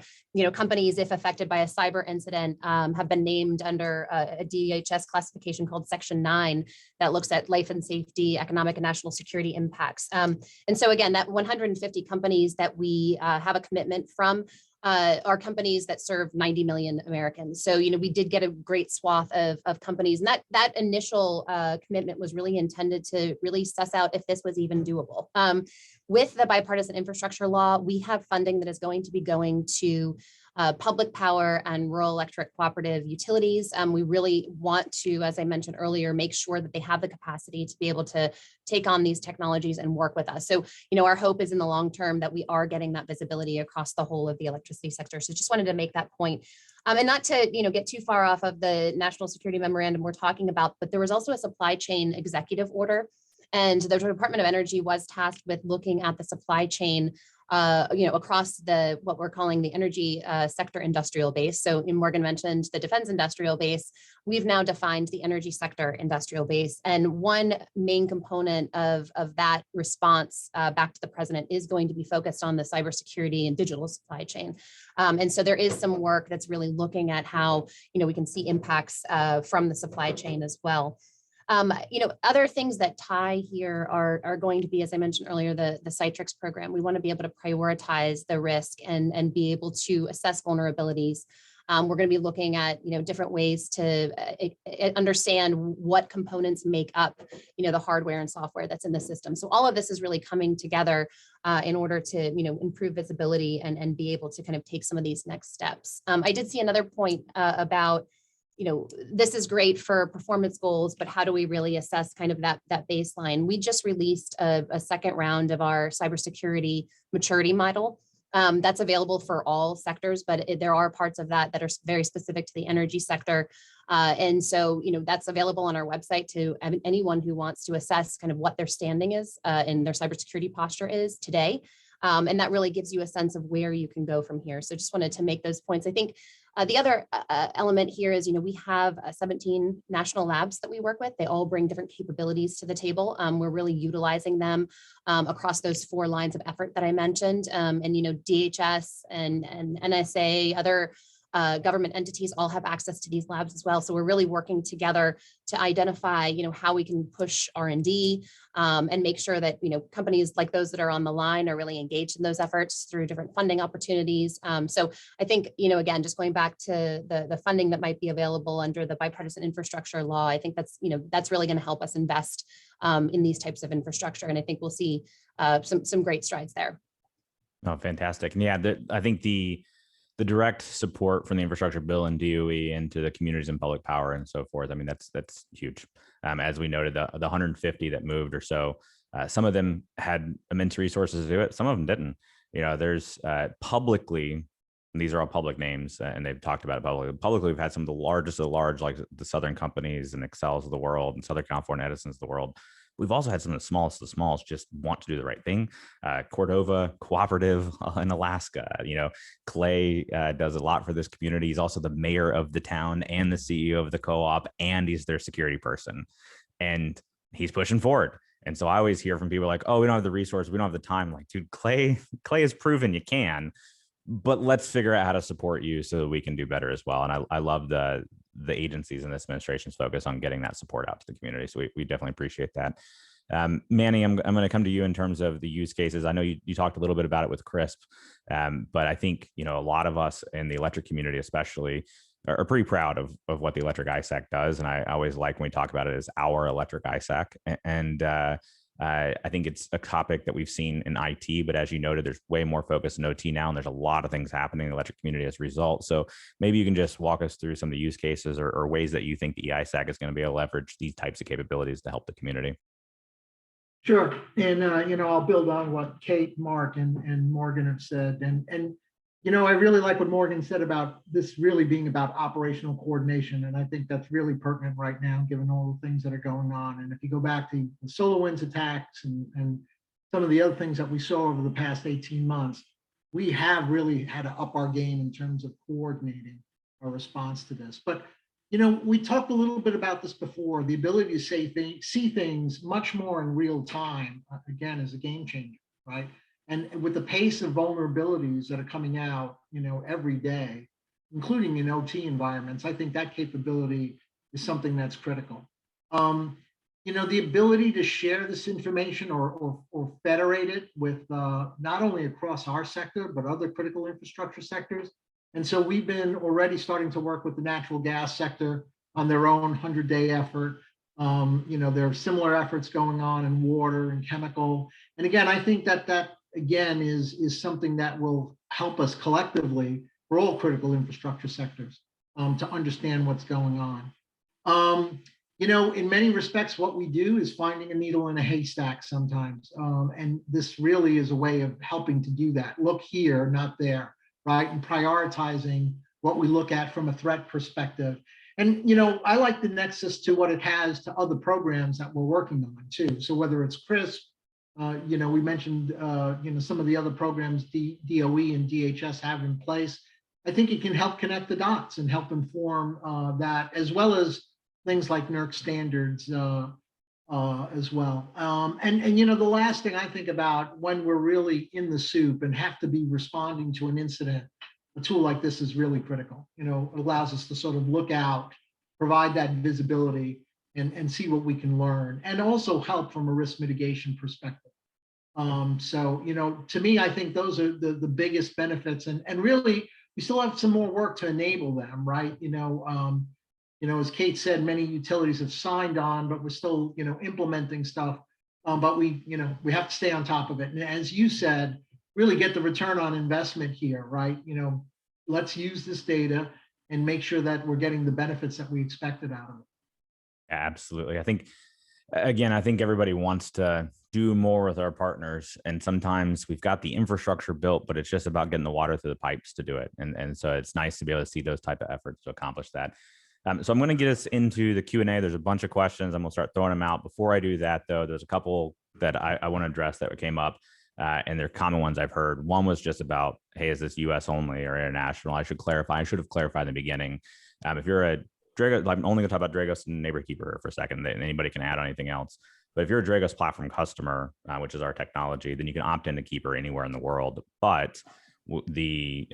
companies, if affected by a cyber incident, have been named under a DHS classification called Section 9 that looks at life and safety, economic and national security impacts. And so again, that 150 companies that we have a commitment from are companies that serve 90 million Americans. So, we did get a great swath of companies, and that initial commitment was really intended to really suss out if this was even doable. With the bipartisan infrastructure law, we have funding that is going to be going to public power and rural electric cooperative utilities. We really want to, as I mentioned earlier, make sure that they have the capacity to be able to take on these technologies and work with us. So, our hope is in the long term that we are getting that visibility across the whole of the electricity sector. So just wanted to make that point. And not to, get too far off of the national security memorandum we're talking about, but there was also a supply chain executive order. And the Department of Energy was tasked with looking at the supply chain, across what we're calling the energy sector industrial base. So Morgan mentioned the defense industrial base. We've now defined the energy sector industrial base. And one main component of that response back to the president is going to be focused on the cybersecurity and digital supply chain. And so there is some work that's really looking at how, we can see impacts from the supply chain as well. Other things that tie here are going to be, as I mentioned earlier, the Citrix program. We want to be able to prioritize the risk and be able to assess vulnerabilities. We're going to be looking at, different ways to understand what components make up, the hardware and software that's in the system. So all of this is really coming together in order to, improve visibility and be able to kind of take some of these next steps. I did see another point about, this is great for performance goals, but how do we really assess kind of that baseline? We just released a second round of our cybersecurity maturity model. That's available for all sectors, but there are parts of that are very specific to the energy sector. And so, that's available on our website to anyone who wants to assess kind of what their standing is and their cybersecurity posture is today. And that really gives you a sense of where you can go from here. So just wanted to make those points. I think the other element here is, we have 17 national labs that we work with. They all bring different capabilities to the table. We're really utilizing them across those 4 lines of effort that I mentioned. And, DHS and NSA, other government entities all have access to these labs as well. So we're really working together to identify, how we can push R&D and make sure that, companies like those that are on the line are really engaged in those efforts through different funding opportunities. So I think, again, just going back to the funding that might be available under the bipartisan infrastructure law, I think that's really going to help us invest in these types of infrastructure. And I think we'll see some great strides there. Oh, fantastic. And yeah, I think the the direct support from the infrastructure bill and DOE into the communities and public power and so forth. I mean, that's huge. As we noted, the 150 that moved or so, some of them had immense resources to do it. Some of them didn't. You know, there's publicly, and these are all public names, and they've talked about it publicly. Publicly, we've had some of the largest of the large, like the Southern companies and Excels of the world and Southern California Edisons of the world. We've also had some of the smallest of the smalls just want to do the right thing. Cordova Cooperative in Alaska, you know, Clay does a lot for this community. He's also the mayor of the town and the CEO of the co-op, and he's their security person. And he's pushing forward. And so I always hear from people like, oh, we don't have the resources, we don't have the time. I'm like, dude, Clay has proven you can, but let's figure out how to support you so that we can do better as well. And I love the agencies in this administration's focus on getting that support out to the community. So we definitely appreciate that. Manny, I'm going to come to you in terms of the use cases. I know you talked a little bit about it with CRISP, but I think, you know, a lot of us in the electric community especially are pretty proud of what the electric ISAC does. And I always like when we talk about it as our electric ISAC. And I think it's a topic that we've seen in IT, but as you noted, there's way more focus in OT now, and there's a lot of things happening in the electric community as a result. So maybe you can just walk us through some of the use cases or ways that you think the E-ISAC is going to be able to leverage these types of capabilities to help the community. Sure. And, you know, I'll build on what Kate, Mark, and Morgan have said. And, you know, I really like what Morgan said about this really being about operational coordination. And I think that's really pertinent right now, given all the things that are going on. And if you go back to the SolarWinds attacks and some of the other things that we saw over the past 18 months, we have really had to up our game in terms of coordinating our response to this. But you know, we talked a little bit about this before. The ability to see things much more in real time, again, is a game changer, right? And with the pace of vulnerabilities that are coming out, you know, every day, including in OT environments, I think that capability is something that's critical. You know, the ability to share this information or federate it with not only across our sector, but other critical infrastructure sectors. And so we've been already starting to work with the natural gas sector on their own 100-day effort. You know, there are similar efforts going on in water and chemical. And again, I think that again is something that will help us collectively for all critical infrastructure sectors to understand what's going on. You know, in many respects, what we do is finding a needle in a haystack sometimes. And this really is a way of helping to do that. Look here, not there. Right, and prioritizing what we look at from a threat perspective. And, you know, I like the nexus to what it has to other programs that we're working on too. So whether it's CRISP, you know, we mentioned, you know, some of the other programs DOE and DHS have in place. I think it can help connect the dots and help inform that, as well as things like NERC standards as well. And you know, the last thing I think about when we're really in the soup and have to be responding to an incident, a tool like this is really critical. You know, it allows us to sort of look out, provide that visibility, and see what we can learn, and also help from a risk mitigation perspective. So, you know, to me, I think those are the biggest benefits, and really, we still have some more work to enable them, right? You know, as Kate said, many utilities have signed on, but we're still, you know, implementing stuff. But we have to stay on top of it. And as you said, really get the return on investment here, right? You know, let's use this data and make sure that we're getting the benefits that we expected out of it. Absolutely. I think everybody wants to do more with our partners. And sometimes we've got the infrastructure built, but it's just about getting the water through the pipes to do it. And so it's nice to be able to see those type of efforts to accomplish that. So I'm going to get us into the Q&A. There's a bunch of questions. I'm going to start throwing them out. Before I do that, though, there's a couple that I want to address that came up, and they're common ones I've heard. One was just about, hey, is this U.S. only or international? I should clarify. I should have clarified in the beginning. If you're a Dragos, I'm only going to talk about Dragos and Neighbor Keeper for a second. Anybody can add on anything else. But if you're a Dragos platform customer, which is our technology, then you can opt into Keeper anywhere in the world. But the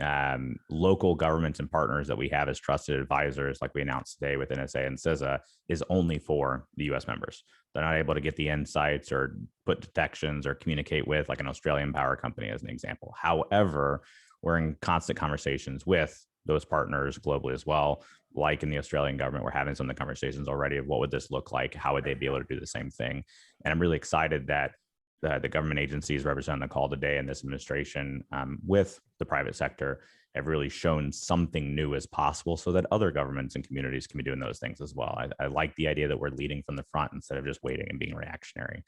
local governments and partners that we have as trusted advisors, like we announced today with NSA and CISA, is only for the US members. They're not able to get the insights or put detections or communicate with, like an Australian power company as an example. However, we're in constant conversations with those partners globally as well. Like in the Australian government, we're having some of the conversations already of what would this look like? How would they be able to do the same thing? And I'm really excited that the government agencies represented on the call today and this administration with the private sector have really shown something new as possible so that other governments and communities can be doing those things as well. I like the idea that we're leading from the front instead of just waiting and being reactionary.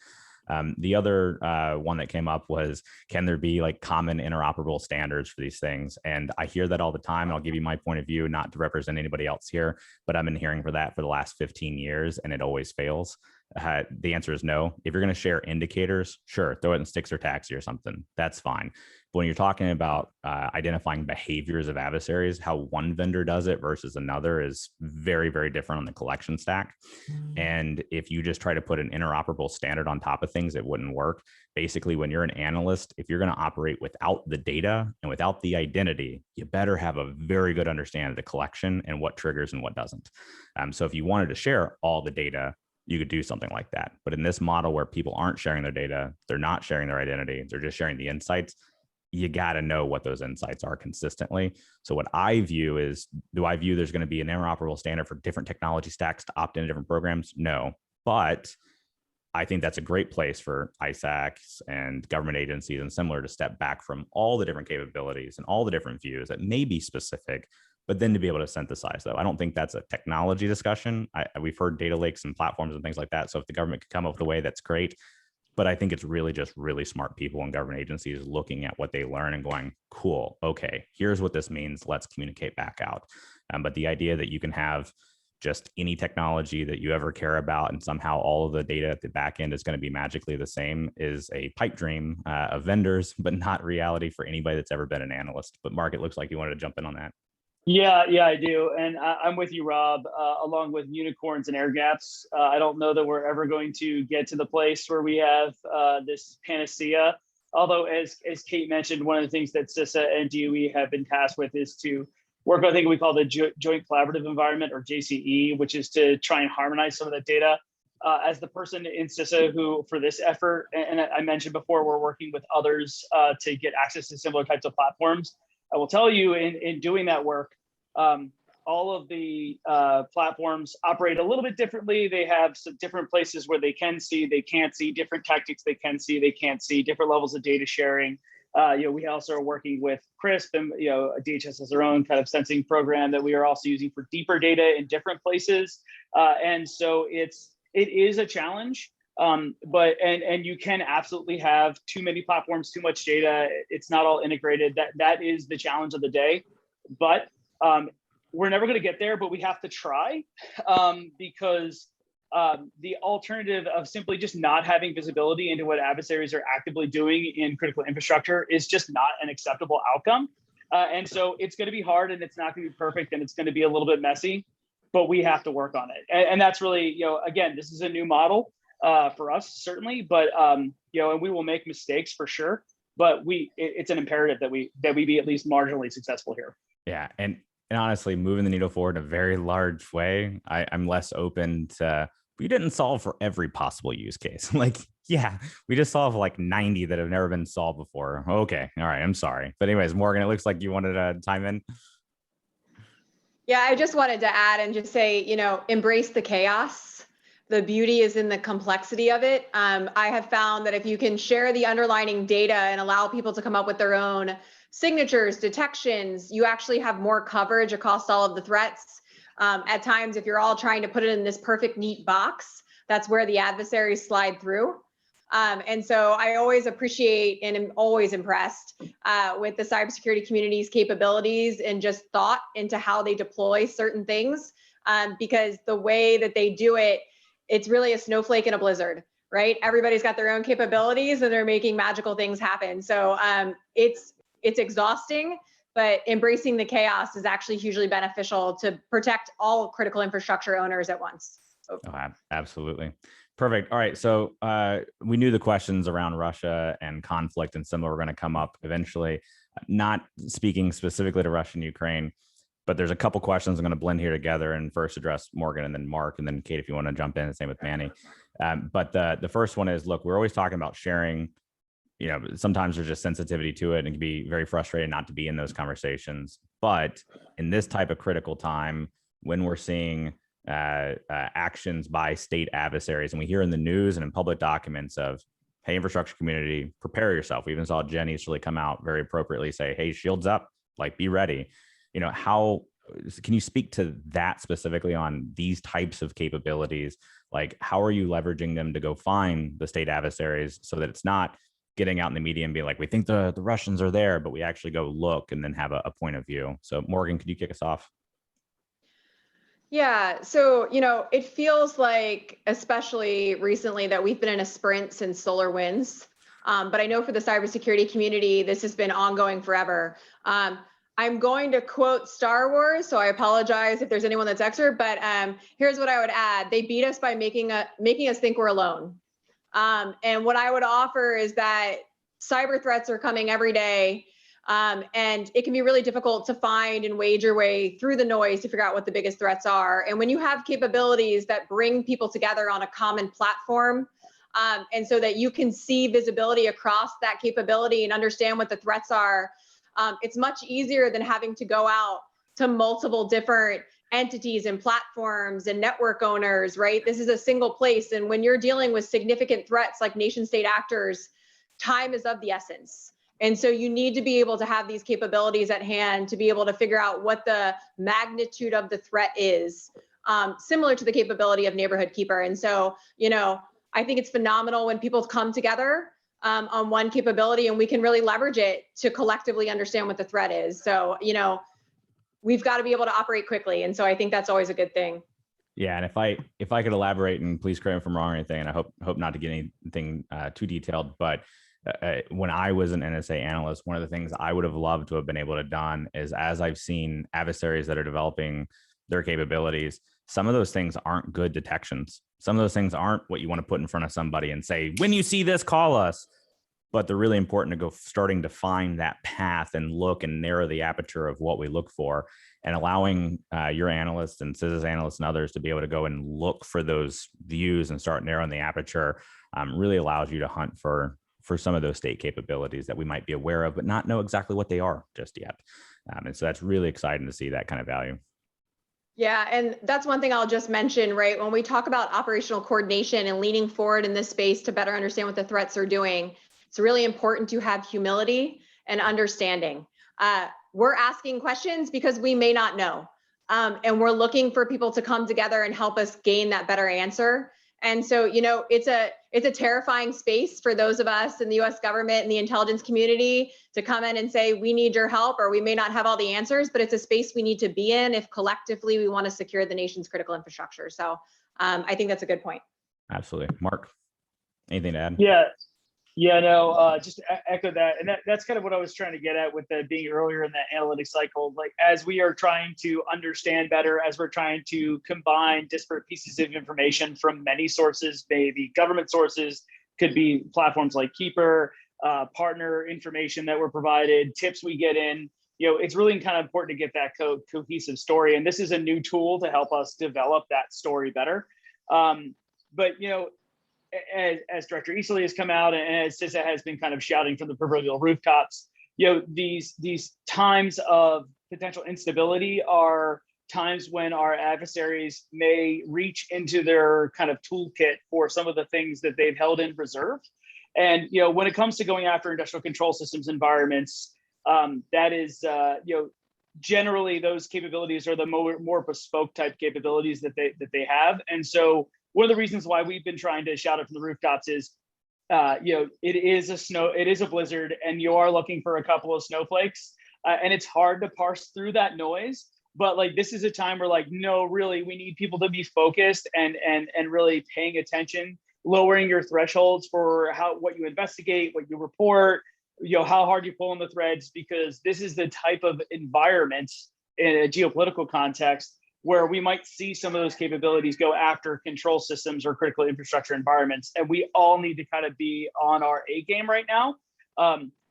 The other one that came up was, can there be like common interoperable standards for these things? And I hear that all the time. And I'll give you my point of view, not to represent anybody else here, but I've been hearing for that for the last 15 years and it always fails. The answer is no. If you're going to share indicators, sure, throw it in Sticks or Taxi or something. That's fine. But when you're talking about identifying behaviors of adversaries, how one vendor does it versus another is very, very different on the collection stack. And if you just try to put an interoperable standard on top of things, it wouldn't work. Basically, when you're an analyst, if you're going to operate without the data and without the identity, you better have a very good understanding of the collection and what triggers and what doesn't. So if you wanted to share all the data, you could do something like that. But in this model where people aren't sharing their data, they're not sharing their identity, they're just sharing the insights, you got to know what those insights are consistently. So what I view is, do I view there's going to be an interoperable standard for different technology stacks to opt into different programs? No, but I think that's a great place for ICSACs and government agencies and similar to step back from all the different capabilities and all the different views that may be specific, but then to be able to synthesize though. I don't think that's a technology discussion. We've heard data lakes and platforms and things like that. So if the government could come up with a way, that's great. But I think it's really just really smart people in government agencies looking at what they learn and going, cool, okay, here's what this means. Let's communicate back out. But the idea that you can have just any technology that you ever care about and somehow all of the data at the back end is going to be magically the same is a pipe dream of vendors, but not reality for anybody that's ever been an analyst. But Mark, it looks like you wanted to jump in on that. Yeah, I do. And I'm with you, Rob, along with unicorns and air gaps. I don't know that we're ever going to get to the place where we have this panacea. Although, as Kate mentioned, one of the things that CISA and DOE have been tasked with is to work on, I think we call the Joint Collaborative Environment, or JCE, which is to try and harmonize some of that data. As the person in CISA who, for this effort, and I mentioned before, we're working with others to get access to similar types of platforms. I will tell you, in doing that work, all of the platforms operate a little bit differently. They have some different places where they can see, they can't see, different tactics they can see, they can't see, different levels of data sharing. We also are working with CRISP, and DHS has their own kind of sensing program that we are also using for deeper data in different places. And so it is a challenge. But you can absolutely have too many platforms, too much data. It's not all integrated. That is the challenge of the day. But we're never going to get there, but we have to try because the alternative of simply just not having visibility into what adversaries are actively doing in critical infrastructure is just not an acceptable outcome. And so it's going to be hard, and it's not going to be perfect, and it's going to be a little bit messy, but we have to work on it. And that's really, again, this is a new model for us, certainly, but and we will make mistakes for sure, but it's an imperative that we be at least marginally successful here. Yeah, and honestly, moving the needle forward in a very large way, I'm less open to, we didn't solve for every possible use case. Like, yeah, we just solved like 90 that have never been solved before. Okay, all right, I'm sorry. But anyways, Morgan, it looks like you wanted to chime in. Yeah, I just wanted to add and just say, embrace the chaos. The beauty is in the complexity of it. I have found that if you can share the underlying data and allow people to come up with their own signatures, detections, you actually have more coverage across all of the threats. At times, if you're all trying to put it in this perfect, neat box, that's where the adversaries slide through. And so I always appreciate and am always impressed with the cybersecurity community's capabilities and just thought into how they deploy certain things, because the way that they do it, it's really a snowflake in a blizzard, right? Everybody's got their own capabilities and they're making magical things happen. So it's exhausting, but embracing the chaos is actually hugely beneficial to protect all critical infrastructure owners at once. Oh, absolutely. Perfect. All right. So we knew the questions around Russia and conflict and similar were going to come up eventually, not speaking specifically to Russia and Ukraine, but there's a couple questions I'm going to blend here together and first address Morgan and then Mark, and then Kate, if you want to jump in, the same with Manny. But the first one is, look, we're always talking about sharing. Sometimes there's just sensitivity to it and it can be very frustrating not to be in those conversations. But in this type of critical time, when we're seeing actions by state adversaries, and we hear in the news and in public documents of hey, infrastructure community, prepare yourself. We even saw Jen Easterly come out very appropriately say, hey, shields up, like be ready. You know, how can you speak to that specifically on these types of capabilities? Like, how are you leveraging them to go find the state adversaries so that it's not getting out in the media and being like, we think the Russians are there, but we actually go look and then have a point of view. So Morgan, could you kick us off? Yeah, so, it feels like, especially recently, that we've been in a sprint since SolarWinds. But I know for the cybersecurity community, this has been ongoing forever. I'm going to quote Star Wars, so I apologize if there's anyone that's expert, but here's what I would add. They beat us by making us think we're alone. And what I would offer is that cyber threats are coming every day. And it can be really difficult to find and wade your way through the noise to figure out what the biggest threats are. And when you have capabilities that bring people together on a common platform, and so that you can see visibility across that capability and understand what the threats are, it's much easier than having to go out to multiple different entities and platforms and network owners, right? This is a single place. And when you're dealing with significant threats like nation state actors, time is of the essence. And so you need to be able to have these capabilities at hand to be able to figure out what the magnitude of the threat is, similar to the capability of Neighborhood Keeper. And so, I think it's phenomenal when people come together on one capability and we can really leverage it to collectively understand what the threat is. So, we've got to be able to operate quickly. And so I think that's always a good thing. Yeah, and if I could elaborate, and please correct me if I'm wrong or anything, and I hope not to get anything too detailed, but when I was an NSA analyst, one of the things I would have loved to have been able to done is, as I've seen adversaries that are developing their capabilities, some of those things aren't good detections. Some of those things aren't what you want to put in front of somebody and say, when you see this, call us. But they're really important to go starting to find that path and look and narrow the aperture of what we look for, and allowing your analysts and CISA analysts and others to be able to go and look for those views and start narrowing the aperture really allows you to hunt for some of those state capabilities that we might be aware of, but not know exactly what they are just yet. And so that's really exciting to see that kind of value. Yeah, and that's one thing I'll just mention, right? When we talk about operational coordination and leaning forward in this space to better understand what the threats are doing, it's really important to have humility and understanding. We're asking questions because we may not know. And we're looking for people to come together and help us gain that better answer. And so, it's a terrifying space for those of us in the US government and the intelligence community to come in and say, we need your help, or we may not have all the answers, but it's a space we need to be in if collectively we want to secure the nation's critical infrastructure. So I think that's a good point. Absolutely. Mark, anything to add? Yeah, no, just echo that. And that's kind of what I was trying to get at with that being earlier in that analytics cycle. Like, as we are trying to understand better, as we're trying to combine disparate pieces of information from many sources, maybe government sources, could be platforms like Keeper, partner information that we're provided, tips we get in, it's really kind of important to get that cohesive story. And this is a new tool to help us develop that story better. But, as Director Easterly has come out and as CISA has been kind of shouting from the proverbial rooftops, these times of potential instability are times when our adversaries may reach into their kind of toolkit for some of the things that they've held in reserve. And, when it comes to going after industrial control systems environments, that is, generally those capabilities are the more bespoke type capabilities that they have. And so one of the reasons why we've been trying to shout it from the rooftops is, it is a blizzard, and you are looking for a couple of snowflakes, and it's hard to parse through that noise. But like, this is a time where, like, no, really, we need people to be focused and really paying attention, lowering your thresholds for what you investigate, what you report, how hard you pull on the threads, because this is the type of environment in a geopolitical context where we might see some of those capabilities go after control systems or critical infrastructure environments. And we all need to kind of be on our A game right now.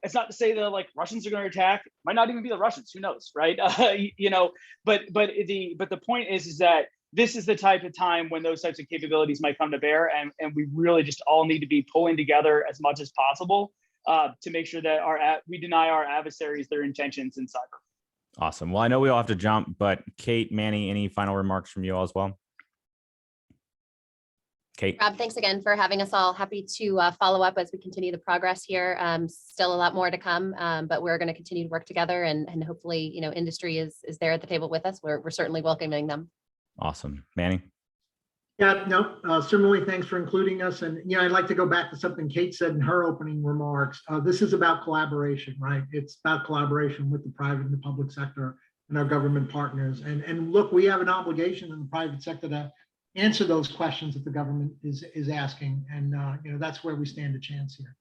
It's not to say that like Russians are going to attack, might not even be the Russians, who knows, right? But the point is that this is the type of time when those types of capabilities might come to bear. And we really just all need to be pulling together as much as possible to make sure that we deny our adversaries their intentions in cyber. Awesome. Well, I know we all have to jump, but Kate, Manny, any final remarks from you all as well? Kate? Kate. Rob, thanks again for having us all. Happy to follow up as we continue the progress here. Still a lot more to come, but we're going to continue to work together, and hopefully, industry is there at the table with us. We're certainly welcoming them. Awesome. Manny. Yeah, no, certainly thanks for including us. And, I'd like to go back to something Kate said in her opening remarks. This is about collaboration, right? It's about collaboration with the private and the public sector and our government partners. And look, we have an obligation in the private sector to answer those questions that the government is asking. And, that's where we stand a chance here.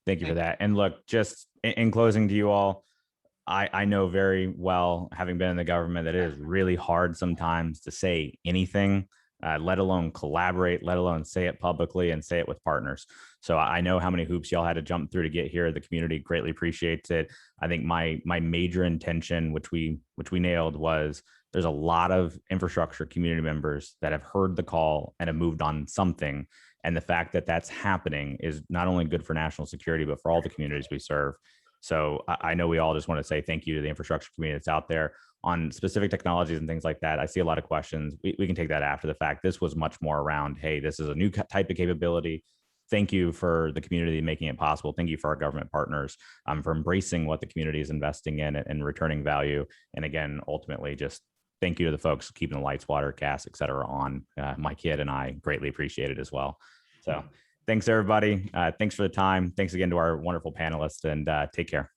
Thank you for that. And look, just in closing to you all, I know very well, having been in the government, that it is really hard sometimes to say anything, let alone collaborate, let alone say it publicly and say it with partners. So I know how many hoops y'all had to jump through to get here. The community greatly appreciates it. I think my major intention, which we nailed, was there's a lot of infrastructure community members that have heard the call and have moved on something. And the fact that that's happening is not only good for national security, but for all the communities we serve. So I know we all just want to say thank you to the infrastructure community that's out there on specific technologies and things like that. I see a lot of questions. We can take that after the fact. This was much more around, hey, this is a new type of capability. Thank you for the community making it possible. Thank you for our government partners for embracing what the community is investing in and returning value. And again, ultimately, just thank you to the folks keeping the lights, water, gas, et cetera on. My kid and I greatly appreciate it as well. So thanks, everybody. Thanks for the time. Thanks again to our wonderful panelists, and take care.